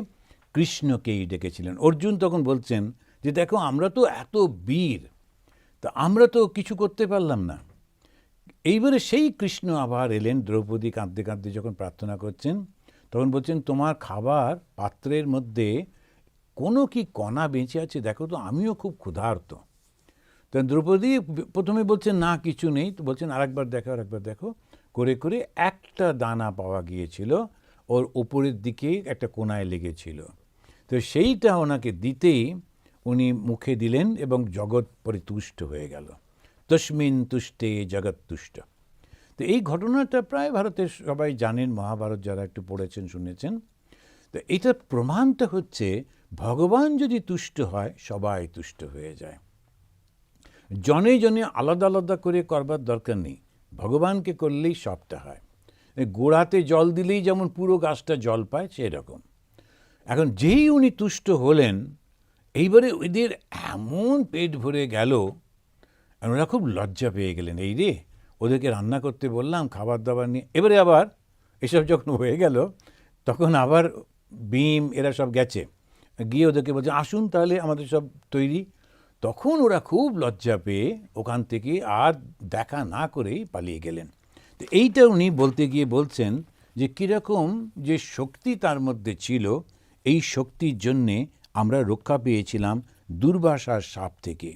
কৃষ্ণকেই ডেকেছিলেন। অর্জুন তখন বলছেন যে, দেখো আমরা তো এত বীর, তা আমরা তো কিছু করতে পারলাম না। এইবারে সেই কৃষ্ণ আবার এলেন, দ্রৌপদী কাঁদতে কাঁদতে যখন প্রার্থনা করছেন, তখন বলছেন, তোমার খাবার পাত্রের মধ্যে কোনো কি কণা বেঁচে আছে দেখো তো, আমিও খুব ক্ষুধার্ত। তখন দ্রৌপদী প্রথমে বলছেন, না কিছু নেই। তো বলছেন, আরেকবার দেখো করে করে একটা দানা পাওয়া গিয়েছিল, ওর উপরের দিকে একটা কোণায় লেগেছিল। তো সেইটা ওনাকে দিতেই উনি মুখে দিলেন এবং জগৎ পরিতুষ্ট হয়ে গেল। তস্মিন তুষ্টে জগৎ তুষ্ট। তো এই ঘটনাটা প্রায় ভারতের সবাই জানেন, মহাভারত যারা একটু পড়েছেন শুনেছেন। তো এটার প্রমাণটা হচ্ছে, ভগবান যদি তুষ্ট হয় সবাই তুষ্ট হয়ে যায়। জনে জনে আলাদা আলাদা করে করবার দরকার নেই, ভগবানকে করলেই সবটা হয়। গোড়াতে জল দিলেই যেমন পুরো গাছটা জল পায়, সেরকম। এখন যেই উনি তুষ্ট হলেন, এইবারে ওদের এমন পেট ভরে গেল, ওরা খুব লজ্জা পেয়ে গেলেন, এই রে ওদেরকে রান্না করতে বললাম খাবার দাবার নিয়ে। এবারে আবার এসব যখন হয়ে গেল, তখন আবার ভীম এরা সব গেছে, গিয়ে ওদেরকে বলছে, আসুন তাহলে আমাদের সব তৈরি। তখন ওরা খুব লজ্জা পেয়ে ওখান থেকে আর দেখা না করেই পালিয়ে গেলেন। তো এইটা উনি বলতে গিয়ে বলছেন যে, কীরকম যে শক্তি তার মধ্যে ছিল, এই শক্তির জন্যে আমরা রক্ষা পেয়েছিলাম দুর্বাসার সাপ থেকে।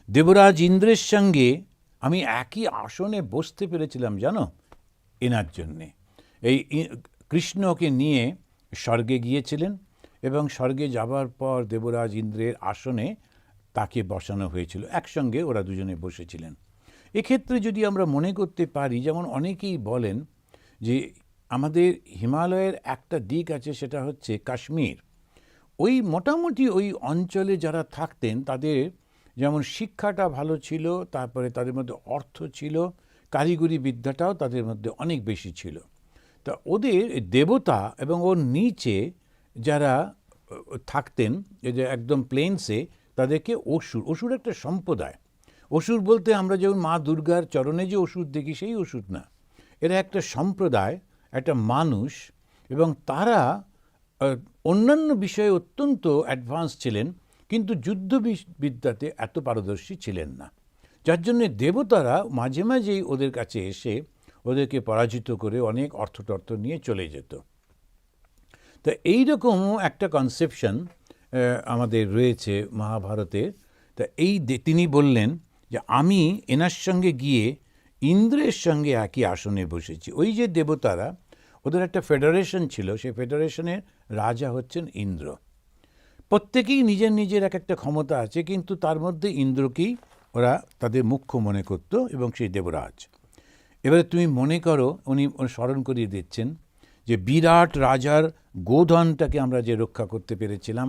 দেবরাজ ইন্দ্রের সঙ্গে আমি একই আসনে বসতে পেরেছিলাম জানো, এনার জন্যে। এই কৃষ্ণকে নিয়ে স্বর্গে গিয়েছিলেন এবং স্বর্গে যাবার পর দেবরাজ ইন্দ্রের আসনে তাকে বসানো হয়েছিল, একসঙ্গে ওরা দুজনে বসেছিলেন। এক্ষেত্রে যদি আমরা মনে করতে পারি, যেমন অনেকেই বলেন যে আমাদের হিমালয়ের একটা দিক আছে, সেটা হচ্ছে কাশ্মীর। ওই মোটামুটি ওই অঞ্চলে যারা থাকতেন তাদের যেমন শিক্ষাটা ভালো ছিল, তারপরে তাদের মধ্যে অর্থ ছিল, কারিগরি বিদ্যাটাও তাদের মধ্যে অনেক বেশি ছিল। তা ওদের দেবতা এবং ওর নিচে যারা থাকতেন, যে একদম প্লেন্সে, তাদেরকে অসুর, অসুর একটা সম্প্রদায়। অসুর বলতে আমরা যেমন মা দুর্গার চরণে যে অসুর দেখি সেই অসুর না, এরা একটা সম্প্রদায়, একটা মানুষ, এবং তারা অন্যান্য বিষয়ে অত্যন্ত অ্যাডভান্স ছিলেন, কিন্তু যুদ্ধবিদ্যাতে এত পারদর্শী ছিলেন না, যার জন্যে দেবতারা মাঝে মাঝেই ওদের কাছে এসে ওদেরকে পরাজিত করে অনেক অর্থটর্থ নিয়ে চলে যেত। তো এইরকম একটা কনসেপশন আমাদের রয়েছে মহাভারতে। তা তিনি বললেন যে আমি এনার সঙ্গে গিয়ে ইন্দ্রের সঙ্গে একই আসনে বসেছি। ওই যে দেবতারা, ওদের একটা ফেডারেশন ছিল, সেই ফেডারেশনের রাজা হচ্ছেন ইন্দ্র। প্রত্যেকেই নিজের নিজের এক একটা ক্ষমতা আছে, কিন্তু তার মধ্যে ইন্দ্রকেই ওরা তাদের মুখ্য মনে করত, এবং সেই দেবরাজ। এবারে তুমি মনে করো, উনি স্মরণ করিয়ে দিচ্ছেন যে বিরাট রাজার গোধনটাকে আমরা যে রক্ষা করতে পেরেছিলাম,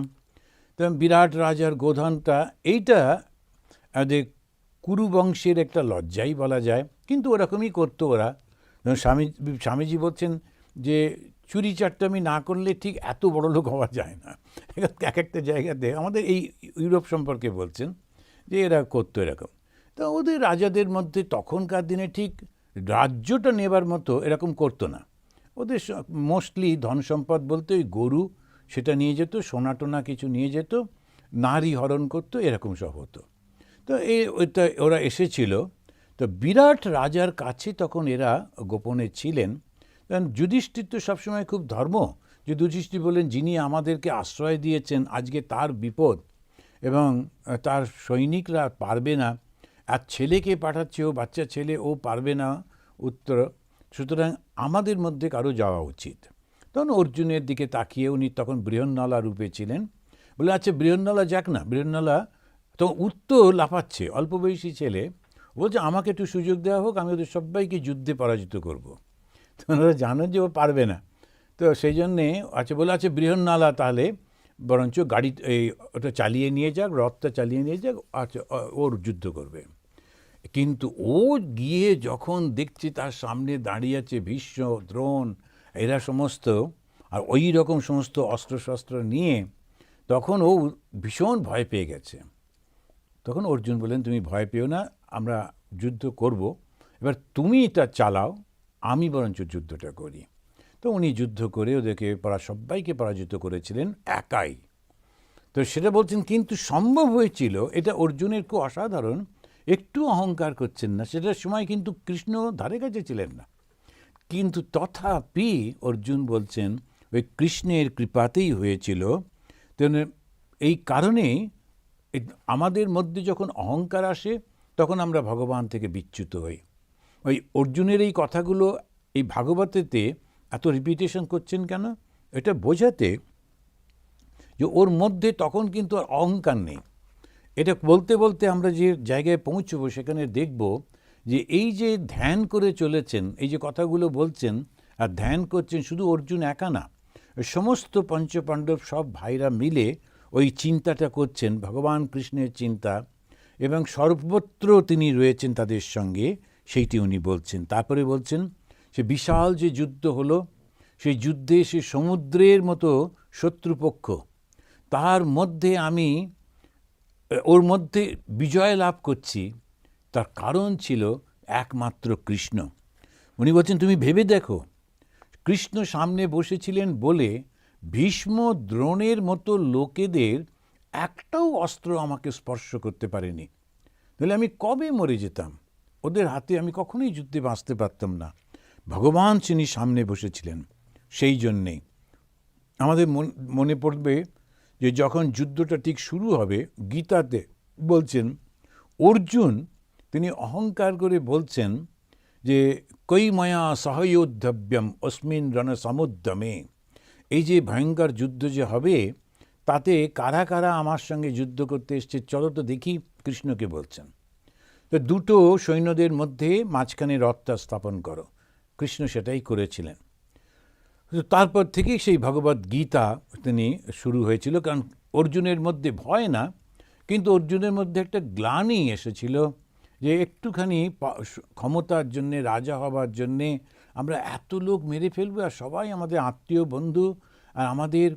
তো বিরাট রাজার গোধনটা, এইটা আমাদের কুরু বংশের একটা লজ্জাই বলা যায়, কিন্তু ওরকমই করতো ওরা। স্বামীজি বলছেন যে চুরি চাট্টামি না করলে ঠিক এত বড় লোক হওয়া যায় না। এক একটা জায়গাতে, আমাদের এই ইউরোপ সম্পর্কে বলছেন যে এরা করতো এরকম। তো ওদের রাজাদের মধ্যে তখনকার দিনে ঠিক রাজ্যটা নেবার মতো এরকম করতো না। ওদের মোস্টলি ধন সম্পদ বলতে ওই গরু, সেটা নিয়ে যেত, সোনা টোনা কিছু নিয়ে যেত, নারী হরণ করতো, এরকম সব হতো। তো ওইটা ওরা এসেছিল। তো বিরাট রাজার কাছে তখন এরা গোপনে ছিলেন। কারণ যুধিষ্ঠির তো সবসময় খুব ধর্ম, যে যুধিষ্ঠির বলেন যিনি আমাদেরকে আশ্রয় দিয়েছেন, আজকে তার বিপদ এবং তার সৈনিকরা পারবে না, আর ছেলেকে পাঠাচ্ছে, ও বাচ্চা ছেলে, ও পারবে না উত্তর, সুতরাং আমাদের মধ্যে কারো যাওয়া উচিত। তখন অর্জুনের দিকে তাকিয়ে, উনি তখন বৃহন্নলা রূপে ছিলেন, বলে আচ্ছা বৃহন্নলা যাক না। বৃহন্নলা তো উত্তর লাফাচ্ছে, অল্প বয়সী ছেলে, বলছে আমাকে একটু সুযোগ দেওয়া হোক, আমি ওদের সবাইকে যুদ্ধে পরাজিত করব। তো ওনারা জানেন যে ও পারবে না, তো সেই জন্যে বলে আচ্ছা বৃহন্নলা তাহলে বরঞ্চ গাড়ি ওটা চালিয়ে নিয়ে যাক, রথটা চালিয়ে নিয়ে যাক, আচ্ছা ওর যুদ্ধ করবে। কিন্তু ও গিয়ে যখন দেখছে তার সামনে দাঁড়িয়ে আছে ভীষ্ম, দ্রোণ, এরা সমস্ত, আর ওই রকম সমস্ত অস্ত্রশস্ত্র নিয়ে, তখন ও ভীষণ ভয় পেয়ে গেছে। তখন অর্জুন বললেন তুমি ভয় পেও না, আমরা যুদ্ধ করব, এবার তুমি এটা চালাও, আমি বরঞ্চ যুদ্ধটা করি। তো উনি যুদ্ধ করে ওদেরকে সবাইকে পরাজিত করেছিলেন একাই। তো সেটা বলছেন, কিন্তু সম্ভব হয়েছিল, এটা অর্জুনের খুব অসাধারণ, একটু অহংকার করছেন না, সেটার সময় কিন্তু কৃষ্ণ ধারে কাছে ছিলেন না, কিন্তু তথাপি অর্জুন বলছেন ওই কৃষ্ণের কৃপাতেই হয়েছিল। তেমন এই কারণেই আমাদের মধ্যে যখন অহংকার আসে, তখন আমরা ভগবান থেকে বিচ্যুত হই। ওই অর্জুনের এই কথাগুলো এই ভাগবতেতে এত রিপিটেশন করছেন কেন? এটা বোঝাতে যে ওর মধ্যে তখন কিন্তু আর অহংকার নেই। এটা বলতে বলতে আমরা যে জায়গায় পৌঁছবো, সেখানে দেখব যে এই যে ধ্যান করে চলেছেন, এই যে কথাগুলো বলছেন আর ধ্যান করছেন, শুধু অর্জুন একা না, সমস্ত পঞ্চপাণ্ডব সব ভাইরা মিলে ওই চিন্তাটা করছেন, ভগবান কৃষ্ণের চিন্তা, এবং সর্বত্র তিনি রয়েছেন তাদের সঙ্গে, সেইটি উনি বলছেন। তারপরে বলছেন সে বিশাল যে যুদ্ধ হলো, সেই যুদ্ধে সে সমুদ্রের মতো শত্রুপক্ষ, তার মধ্যে আমি ওর মধ্যে বিজয় লাভ করছি, তার কারণ ছিল একমাত্র কৃষ্ণ। উনি বলছেন তুমি ভেবে দেখো, কৃষ্ণ সামনে বসেছিলেন বলে ভীষ্ম, দ্রোণের মতো লোকেদের একটাও অস্ত্র আমাকে স্পর্শ করতে পারেনি, তাহলে আমি কবে মরে যেতাম, ওদের হাতে আমি কখনোই যুদ্ধে বাঁচতে পারতাম না। ভগবান তিনি সামনে বসেছিলেন। সেই জন্যেই আমাদের মনে পড়বে যে যখন যুদ্ধটা ঠিক শুরু হবে, গীতাতে বলছেন অর্জুন তিনি অহংকার করে বলছেন যে কই মায়া সহযোদ্ধব্যম অস্মিন রণসমুদ্যমে, এই যে ভয়ঙ্কর যুদ্ধ যে হবে তাতে কারা কারা আমার সঙ্গে যুদ্ধ করতে এসছে চলো তো দেখি, কৃষ্ণকে বলছেন। তো দুটো সৈন্যদের মধ্যে মাঝখানে রথটা স্থাপন করো, কৃষ্ণ সেটাই করেছিলেন। তারপর থেকেই সেই ভগবদ গীতা তিনি শুরু হয়েছিল, কারণ অর্জুনের মধ্যে ভয় না, কিন্তু অর্জুনের মধ্যে একটা গ্লানি এসেছিল যে একটুখানি ক্ষমতার জন্যে, রাজা হবার জন্যে আমরা এত লোক মেরে ফেলবো, আর সবাই আমাদের আত্মীয় বন্ধু, আর আমাদের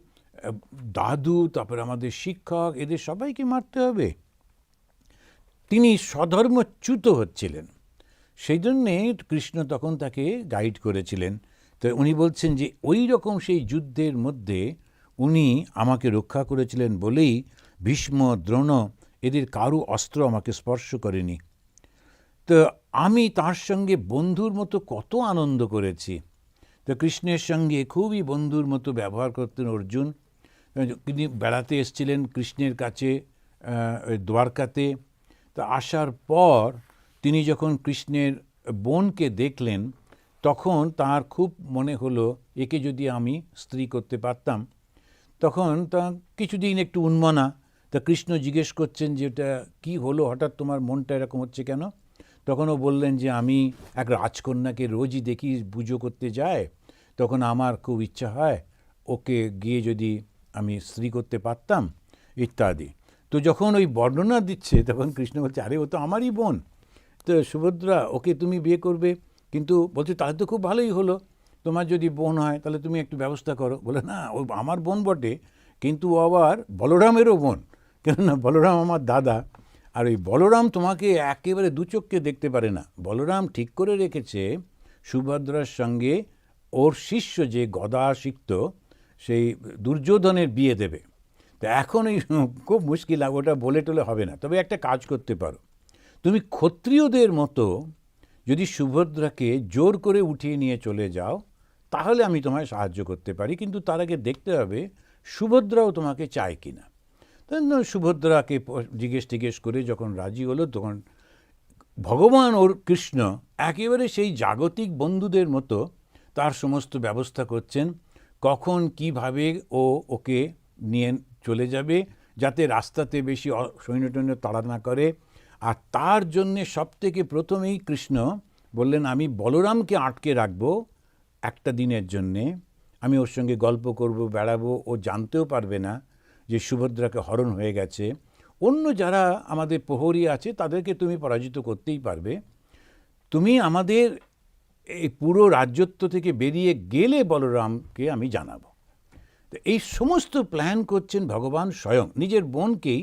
দাদু, তারপরে আমাদের শিক্ষক, এদের সবাইকে মারতে হবে। তিনি স্বধর্মচ্যুত হচ্ছিলেন, সেই জন্যে কৃষ্ণ তখন তাকে গাইড করেছিলেন। তো উনি বলছেন যে ওই রকম সেই যুদ্ধের মধ্যে উনি আমাকে রক্ষা করেছিলেন বলেই ভীষ্ম, দ্রোণ এদের কারো অস্ত্র আমাকে স্পর্শ করেনি। তো আমি তার সঙ্গে বন্ধুর মতো কত আনন্দ করেছি। তো কৃষ্ণের সঙ্গে খুবই বন্ধুর মতো ব্যবহার করতেন অর্জুন। তিনি বেড়াতে এসেছিলেন কৃষ্ণের কাছে দ্বারকাতে। তা আসার পর তিনি যখন কৃষ্ণের বোনকে দেখলেন তখন তার খুব মনে হলো একে যদি আমি স্ত্রী করতে পারতাম। তখন তা কিছুদিন একটু উন্মানা। তা কৃষ্ণ জিজ্ঞেস করছেন যে এটা কী হলো, হঠাৎ তোমার মনটা এরকম হচ্ছে কেন? তখনও বললেন যে আমি এক রাজকন্যাকে রোজই দেখি পুজো করতে যায়, তখন আমার খুব ইচ্ছা হয় ওকে গিয়ে যদি আমি স্ত্রী করতে পারতাম ইত্যাদি। তো যখন ওই বর্ণনা দিচ্ছে তখন কৃষ্ণ বলছে আরে ও তো আমারই বোন, তো সুভদ্রা ওকে তুমি বিয়ে করবে? কিন্তু বলছে তাহলে তো খুব ভালোই হলো, তোমার যদি বোন হয় তাহলে তুমি একটু ব্যবস্থা করো। বলে না, ও আমার বোন বটে, কিন্তু ও আবার বলরামেরও বোন, কেননা বলরাম আমার দাদা। আর ওই বলরাম তোমাকে একেবারে দু চোখকে দেখতে পারে না। বলরাম ঠিক করে রেখেছে সুভদ্রার সঙ্গে ওর শিষ্য যে গদা শিখত সেই দুর্যোধনের বিয়ে দেবে। তো এখন এই খুব মুশকিল, ওটা বলে টলে হবে না। তবে একটা কাজ করতে পারো, তুমি ক্ষত্রিয়দের মতো যদি সুভদ্রাকে জোর করে উঠিয়ে নিয়ে চলে যাও তাহলে আমি তোমায় সাহায্য করতে পারি, কিন্তু তার আগে দেখতে হবে সুভদ্রাও তোমাকে চায় কি না। সুভদ্রাকে জিজ্ঞেস করে যখন রাজি হলো তখন ভগবান ওর কৃষ্ণ একেবারে সেই জাগতিক বন্ধুদের মতো তার সমস্ত ব্যবস্থা করছেন, কখন কিভাবে ও ওকে নিয়ে চলে যাবে যাতে রাস্তাতে বেশি সৈন্য তাড়া না করে। আর তার জন্যে সবথেকে প্রথমেই কৃষ্ণ বললেন আমি বলরামকে আটকে রাখবো একটা দিনের জন্যে, আমি ওর সঙ্গে গল্প করব, বেড়াবো, ও জানতেও পারবে না যে সুভদ্রাকে হরণ হয়ে গেছে। অন্য যারা আমাদের প্রহরী আছে তাদেরকে তুমি পরাজিত করতেই পারবে, তুমি আমাদের এই পুরো রাজ্যত্ব থেকে বেরিয়ে গেলে বলরামকে আমি জানাবো। তো এই সমস্ত প্ল্যান করছেন ভগবান স্বয়ং, নিজের বোনকেই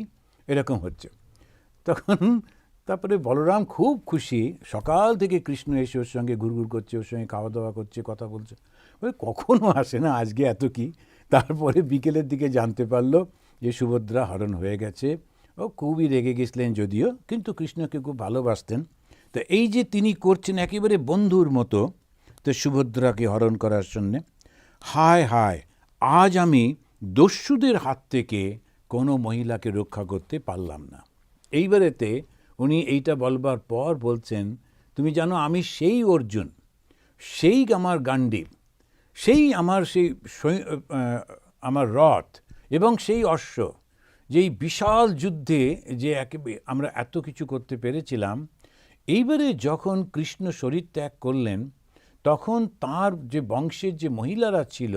এরকম হচ্ছে। তখন তারপরে বলরাম খুব খুশি, সকাল থেকে কৃষ্ণ এসে ওর সঙ্গে ঘুরঘুর করছে, ওর সঙ্গে খাওয়া দাওয়া করছে, কথা বলছে, কখনো আসে না, আজকে এত কি। তারপরে বিকেলের দিকে জানতে পারলো যে সুভদ্রা হরণ হয়ে গেছে। ও খুবই রেগে গেছিলেন যদিও, কিন্তু কৃষ্ণকে খুব ভালোবাসতেন। তো এই যে তিনি করছেন একেবারে বন্ধুর মতো তো সুভদ্রাকে হরণ করার জন্যে। হায় হায়, আজ আমি দস্যুদের হাত থেকে কোনো মহিলাকে রক্ষা করতে পারলাম না। এইবারেতে উনি এইটা বলবার পর বলছেন তুমি জানো আমি সেই অর্জুন, সেই আমার গান্ডীব, সেই আমার আমার রথ এবং সেই অশ্ব, যেই বিশাল যুদ্ধে যে আমরা এত কিছু করতে পেরেছিলাম। এইবারে যখন কৃষ্ণ শরীর ত্যাগ করলেন তখন তার যে বংশের যে মহিলারা ছিল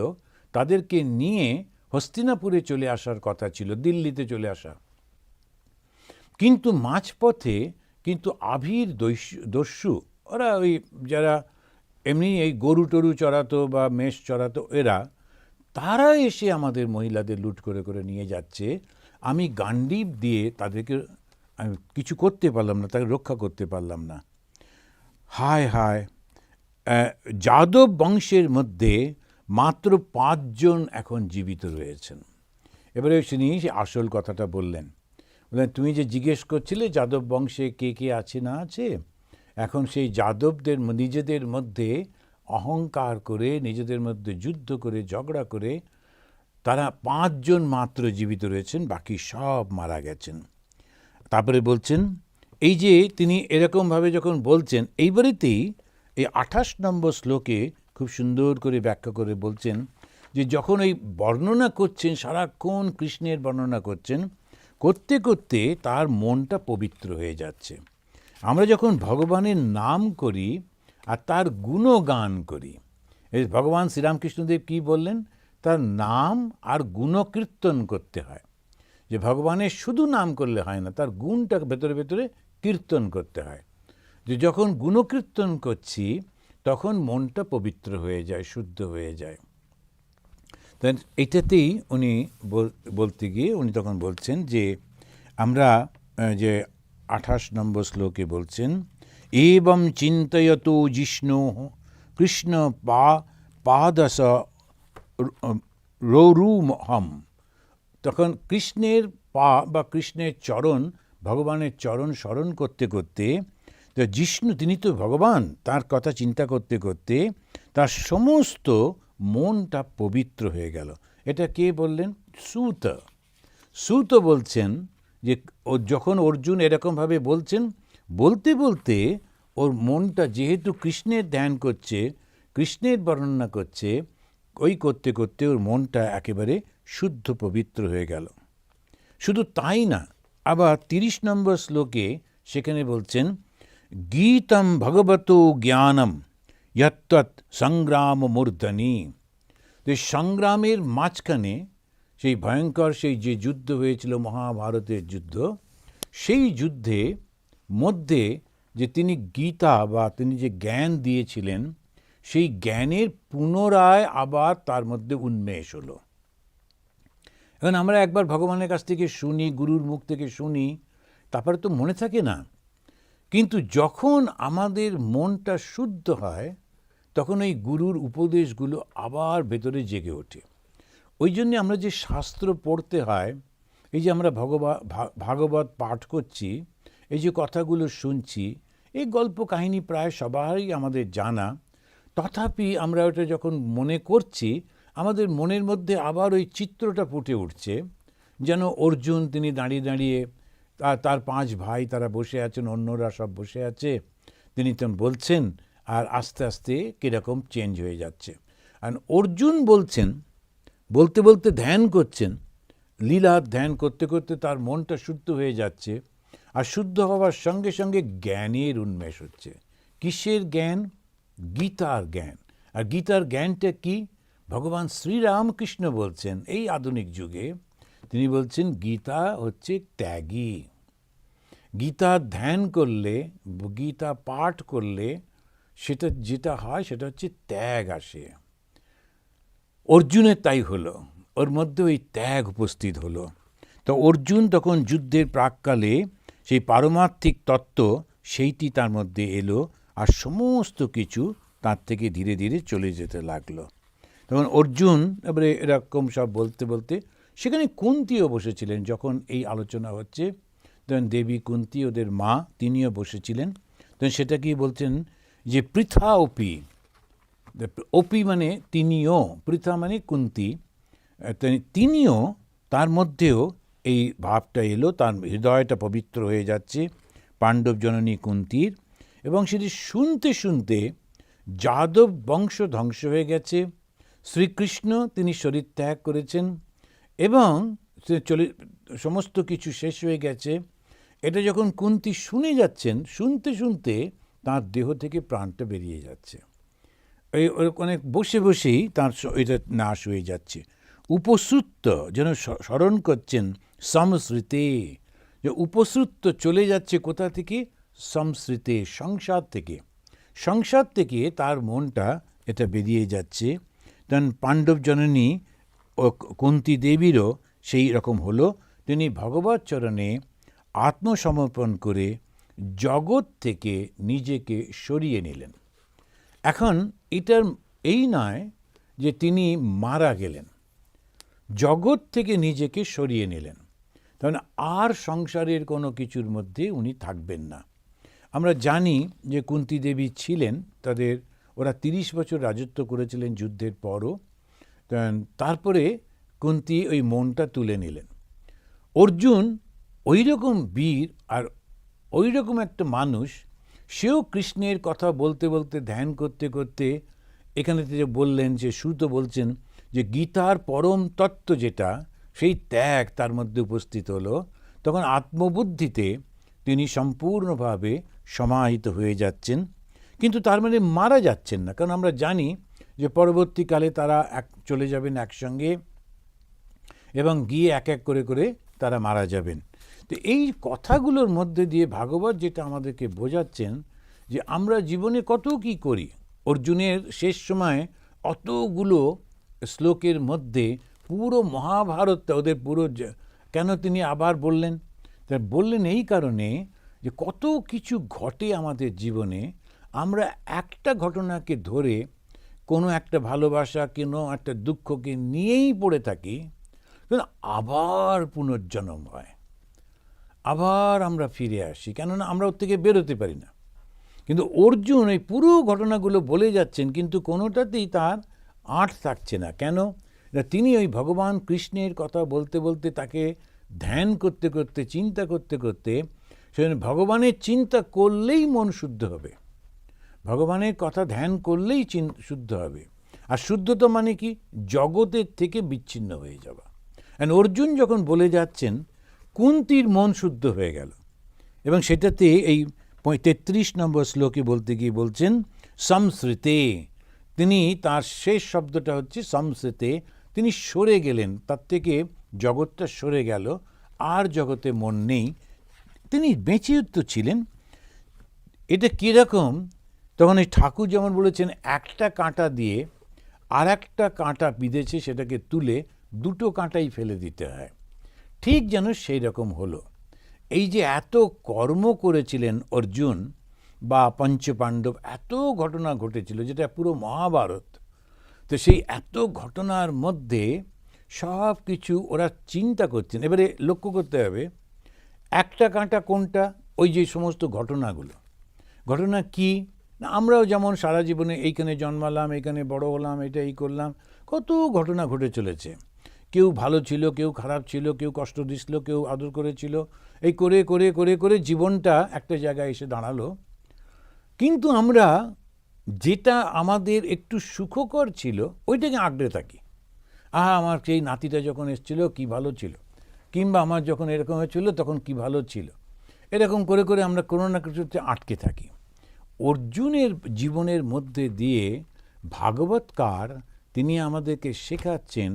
তাদেরকে নিয়ে হস্তিনাপুরে চলে আসার কথা ছিল, দিল্লিতে চলে আসা। কিন্তু মাঝপথে কিন্তু আভির দস্যু, ওরা ওই যারা এমনি এই গরু টরু চড়াতো বা মেষ চড়াতো, তারা এসে আমাদের মহিলাদের লুট করে করে নিয়ে যাচ্ছে। আমি গান্ডীব দিয়ে তাদেরকে আমি কিছু করতে পারলাম না, তাকে রক্ষা করতে পারলাম না। হায় হায়, যাদব বংশের মধ্যে মাত্র 5 জন এখন জীবিত রয়েছেন। এবারে তিনি আসল কথাটা বললেন, তুমি যে জিজ্ঞেস করছিলে যাদব বংশে কে কে আছে না আছে, এখন সেই যাদবদের নিজেদের মধ্যে অহংকার করে, নিজেদের মধ্যে যুদ্ধ করে, ঝগড়া করে তারা 5 জন মাত্র জীবিত রয়েছেন, বাকি সব মারা গেছেন। তারপরে বলছেন, এই যে তিনি এরকমভাবে যখন বলছেন, এইবারেতেই এই 28 নম্বর শ্লোকে খুব সুন্দর করে ব্যাখ্যা করে বলছেন যে যখন এই বর্ণনা করছেন, সারাক্ষণ কৃষ্ণের বর্ণনা করছেন, করতে করতে তার মনটা পবিত্র হয়ে যাচ্ছে। আমরা যখন ভগবানের নাম করি আর তার গুণগান করি, এই ভগবান শ্রীরামকৃষ্ণদেব কী বললেন, তার নাম আর গুণকীর্তন করতে হয়। যে ভগবানের শুধু নাম করলে হয় না, তার গুণটা ভেতরে ভেতরে কীর্তন করতে হয়। যে যখন গুণকীর্তন করছি তখন মনটা পবিত্র হয়ে যায়, শুদ্ধ হয়ে যায়। তাই এটাতেই উনি বলতে গিয়ে উনি তখন বলছেন যে আমরা যে 28 নম্বর শ্লোকে বলছেন, এবং চিন্তয়তো জিষ্ণু কৃষ্ণ পাদস রৌরুমহম। তখন কৃষ্ণের পা বা কৃষ্ণের চরণ, ভগবানের চরণ স্মরণ করতে করতে, জিষ্ণু তিনি তো ভগবান, তার কথা চিন্তা করতে করতে তার সমস্ত মনটা পবিত্র হয়ে গেল। এটা কে বললেন? সূত। সূত বলছেন যে যখন অর্জুন এরকমভাবে বলছেন, বলতে বলতে ওর মনটা যেহেতু কৃষ্ণের ধ্যান করছে, কৃষ্ণের বর্ণনা করছে, ওই করতে করতে ওর মনটা একেবারে শুদ্ধ পবিত্র হয়ে গেল। শুধু তাই না, আবার 30 নম্বর শ্লোকে সেখানে বলছেন, গীতম ভগবত জ্ঞানম যত্তৎ সংগ্রাম মূর্ধনি। সংগ্রামের মাঝখানে সেই ভয়ঙ্কর সেই যে যুদ্ধ হয়েছিল, মহাভারতের যুদ্ধ, সেই যুদ্ধে মধ্যে যে তিনি গীতা বা তিনি যে জ্ঞান দিয়েছিলেন, সেই জ্ঞানের পুনরায় আবার তার মধ্যে উন্মেষ হলো। এখন আমরা একবার ভগবানের কাছ থেকে শুনি, গুরুর মুখ থেকে শুনি, তারপরে তো মনে থাকে না। কিন্তু যখন আমাদের মনটা শুদ্ধ হয় তখন এই গুরুর উপদেশগুলো আবার ভেতরে জেগে ওঠে। ওই জন্যে আমরা যে শাস্ত্র পড়তে হয়, এই যে আমরা ভাগবত পাঠ করছি, এই যে কথাগুলো শুনছি, এই গল্প কাহিনী প্রায় সবারই আমাদের জানা, তথাপি আমরা ওটা যখন মনে করছি, আমাদের মনের মধ্যে আবার ওই চিত্রটা ফুটে উঠছে, যেন অর্জুন তিনি দাঁড়িয়ে দাঁড়িয়ে তার 5 ভাই তারা বসে আছেন, অন্যরা সব বসে আছে, তিনি তখন বলছেন, আর আস্তে আস্তে কীরকম চেঞ্জ হয়ে যাচ্ছে। আর অর্জুন বলছেন, বলতে বলতে ধ্যান করছেন, লীলা ধ্যান করতে করতে তার মনটা শুদ্ধ হয়ে যাচ্ছে, আর শুদ্ধ হওয়ার সঙ্গে সঙ্গে জ্ঞানের উন্মেষ হচ্ছে। কিসের জ্ঞান? গীতার জ্ঞান। আর গীতার জ্ঞানটা কি? ভগবান শ্রীরামকৃষ্ণ বলছেন এই আধুনিক যুগে, তিনি বলছেন গীতা হচ্ছে ত্যাগী। গীতা ধ্যান করলে, গীতা পাঠ করলে সেটা যেটা হয় সেটা হচ্ছে ত্যাগ আসে। অর্জুনের তাই হলো, ওর মধ্যে ওই ত্যাগ উপস্থিত হলো। তো অর্জুন তখন যুদ্ধের প্রাককালে সেই পারমার্থিক তত্ত্ব সেইটি তার মধ্যে এলো, আর সমস্ত কিছু তার থেকে ধীরে ধীরে চলে যেতে লাগলো। তখন অর্জুন এবারে এরকম সব বলতে বলতে সেখানে কুন্তিও বসেছিলেন। যখন এই আলোচনা হচ্ছে তখন দেবী কুন্তি, ওদের মা, তিনিও বসেছিলেন। তখন সেটা কি বলছেন যে পৃথা অপি, অপি মানে তিনিও, পৃথা মানে কুন্তি, তিনিও, তার মধ্যেও এই ভাবটা এলো, তার হৃদয়টা পবিত্র হয়ে যাচ্ছে পাণ্ডব জননী কুন্তির। এবং সেটি শুনতে শুনতে যাদব বংশ ধ্বংস হয়ে গেছে, শ্রীকৃষ্ণ তিনি শরীর ত্যাগ করেছেন এবং সমস্ত কিছু শেষ হয়ে গেছে। এটা যখন কুন্তি শুনে যাচ্ছেন, শুনতে শুনতে তার দেহ থেকে প্রাণটা বেরিয়ে যাচ্ছে। এই অনেক বসে বসেই তার এটা নাশ হয়ে যাচ্ছে। উপশ্রুত যেন স্মরণ করছেন সংস্মৃতে, যে উপশ্রুত চলে যাচ্ছে কোথা থেকে? সংস্মৃতে, সংসার থেকে। সংসার থেকে তার মনটা এটা বেরিয়ে যাচ্ছে। তখন পাণ্ডব জননী ও কুন্তি দেবীরও সেই রকম হলো। তিনি ভগবৎ চরণে আত্মসমর্পণ করে জগৎ থেকে নিজেকে সরিয়ে নিলেন। এখন এটার এই নয় যে তিনি মারা গেলেন, জগৎ থেকে নিজেকে সরিয়ে নিলেন, তাহলে আর সংসারের কোনো কিছুর মধ্যে উনি থাকবেন না। আমরা জানি যে কুন্তি দেবী ছিলেন, ওরা 30 বছর রাজত্ব করেছিলেন যুদ্ধের পরও। তারপরে কুন্তী ওই মনটা তুলে নিলেন। অর্জুন ওই রকম বীর আর ওই রকম একটা মানুষ, সেও কৃষ্ণের কথা বলতে বলতে, ধ্যান করতে করতে, এখানে যে বললেন, যে সুত বলছেন যে গীতার পরম তত্ত্ব যেটা, সেই ত্যাগ তার মধ্যে উপস্থিত হলো। তখন আত্মবুদ্ধিতে তিনি সম্পূর্ণভাবে সমাহিত হয়ে যাচ্ছেন, কিন্তু তার মানে মারা যাচ্ছেন না। কারণ আমরা জানি যে পরবর্তীকালে তারা চলে যাবেন একসঙ্গে এবং গিয়ে এক এক করে করে তারা মারা যাবেন। তো এই কথাগুলোর মধ্যে দিয়ে ভাগবত যেটা আমাদেরকে বোঝাচ্ছেন যে আমরা জীবনে কত কি করি। অর্জুনের শেষ সময় অতগুলো শ্লোকের মধ্যে পুরো মহাভারতটা ওদের পুরো, কেন তিনি আবার বললেন? তা বললেন এই কারণে যে কত কিছু ঘটে আমাদের জীবনে, আমরা একটা ঘটনাকে ধরে, কোনো একটা ভালোবাসা, কোনো একটা দুঃখকে নিয়েই পড়ে থাকি, আবার পুনর্জন্ম হয়, আবার আমরা ফিরে আসি, কেননা আমরা ওর থেকে বেরোতে পারি না। কিন্তু অর্জুন এই পুরো ঘটনাগুলো বলে যাচ্ছেন, কিন্তু কোনোটাতেই তার আঁট থাকছে না। কেন? তিনি ওই ভগবান কৃষ্ণের কথা বলতে বলতে, তাকে ধ্যান করতে করতে, চিন্তা করতে করতে, সেখানে ভগবানের চিন্তা করলেই মন শুদ্ধ হবে, ভগবানের কথা ধ্যান করলেই শুদ্ধ হবে। আর শুদ্ধতা মানে কি? জগতের থেকে বিচ্ছিন্ন হয়ে যাওয়া। অর্জুন যখন বলে যাচ্ছেন, কুন্তীর মন শুদ্ধ হয়ে গেল, এবং সেটাতে এই 33 নম্বর শ্লোকে বলতে গিয়ে বলছেন সংসৃতে, তিনি তার শেষ শব্দটা হচ্ছে সংসৃতে, তিনি সরে গেলেন, তার থেকে জগৎটা সরে গেল, আর জগতে মন নেই, তিনি বেঁচে তো ছিলেন। এটা কীরকম? তখন এই ঠাকুর যেমন বলেছেন, একটা কাঁটা দিয়ে আর একটা কাঁটা বিঁধেছে, সেটাকে তুলে দুটো কাঁটাই ফেলে দিতে হয়। ঠিক যেন সেই রকম হলো। এই যে এত কর্ম করেছিলেন অর্জুন বা পঞ্চপাণ্ডব, এত ঘটনা ঘটেছিল, যেটা পুরো মহাভারত, তো সেই এত ঘটনার মধ্যে সব কিছু ওরা চিন্তা করছেন। এবারে লক্ষ্য করতে হবে, একটা কাঁটা কোনটা? ওই যে সমস্ত ঘটনাগুলো। ঘটনা কি না, আমরাও যেমন সারা জীবনে এইখানে জন্মালাম, এইখানে বড় হলাম, এটা এই করলাম, কত ঘটনা ঘটে চলেছে। কেউ ভালো ছিল, কেউ খারাপ ছিল, কেউ কষ্ট দিছিল, কেউ আদর করেছিল, এই করে করে করে করে জীবনটা একটা জায়গায় এসে দাঁড়ালো। কিন্তু আমরা যেটা আমাদের একটু সুখকর ছিল, ওইটাকে আঁকড়ে থাকি। আমার সেই নাতিটা যখন এসেছিল কি ভালো ছিল, কিংবা আমার যখন এরকম হয়েছিল তখন কি ভালো ছিল, এরকম করে করে আমরা কোনো না কিছুতে আটকে থাকি। অর্জুনের জীবনের মধ্যে দিয়ে ভাগবতকার তিনি আমাদেরকে শেখাচ্ছেন,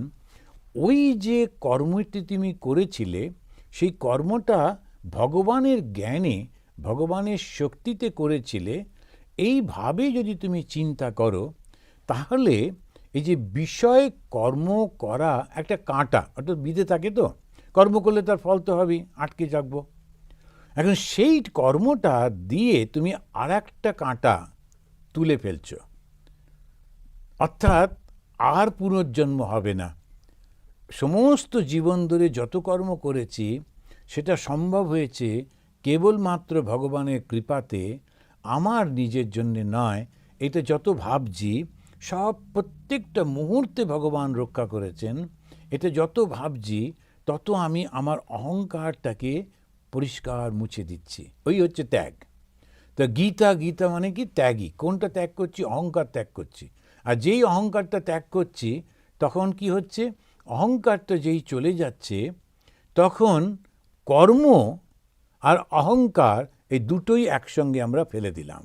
ওই যে কর্মটি তুমি করেছিলে, সেই কর্মটা ভগবানের জ্ঞানে, ভগবানের শক্তিতে করেছিলে। এইভাবে যদি তুমি চিন্তা করো, তাহলে এই যে বিষয় কর্ম করা একটা কাঁটা, অর্থাৎ বিধে থাকে, তো কর্ম করলে তার ফল তো হবেই, আটকে থাকবো। এখন সেই কর্মটা দিয়ে তুমি আর একটা কাঁটা তুলে ফেলছ, অর্থাৎ আর পুনর্জন্ম হবে না। সমস্ত জীবন ধরে যত কর্ম করেছি, সেটা সম্ভব হয়েছে কেবলমাত্র ভগবানের কৃপাতে, আমার নিজের জন্যে নয়। এটা যত ভাবছি, সব প্রত্যেকটা মুহূর্তে ভগবান রক্ষা করেছেন। এটা যত ভাবছি, তত আমি আমার অহংকারটাকে পরিষ্কার মুছে দিচ্ছি। ওই হচ্ছে ত্যাগ। তো গীতা মানে কি? ত্যাগী। কোনটা ত্যাগ করছি? অহংকার ত্যাগ করছি। আর যেই অহংকারটা ত্যাগ করছি, তখন কি হচ্ছে? অহংকারটা যেই চলে যাচ্ছে, তখন কর্ম আর অহংকার এই দুটোই একসঙ্গে আমরা ফেলে দিলাম,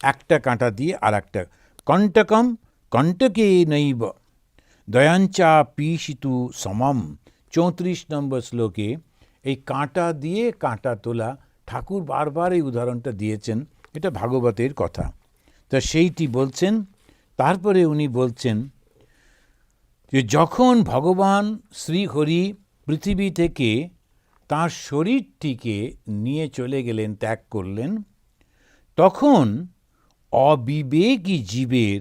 একটা কাঁটা দিয়ে আর একটা। কণ্টকম কণ্টকে নৈব দয়াঞ্চা পীশিতু সমম, 34 নম্বর শ্লোকে এই কাঁটা দিয়ে কাঁটা তোলা, ঠাকুর বারবার এই উদাহরণটা দিয়েছেন, এটা ভাগবতের কথা। তা সেইটি বলছেন। তারপরে উনি বলছেন যে যখন ভগবান শ্রীহরি পৃথিবী থেকে তাঁর শরীরটিকে নিয়ে চলে গেলেন, ত্যাগ করলেন, তখন অবিবেকী জীবের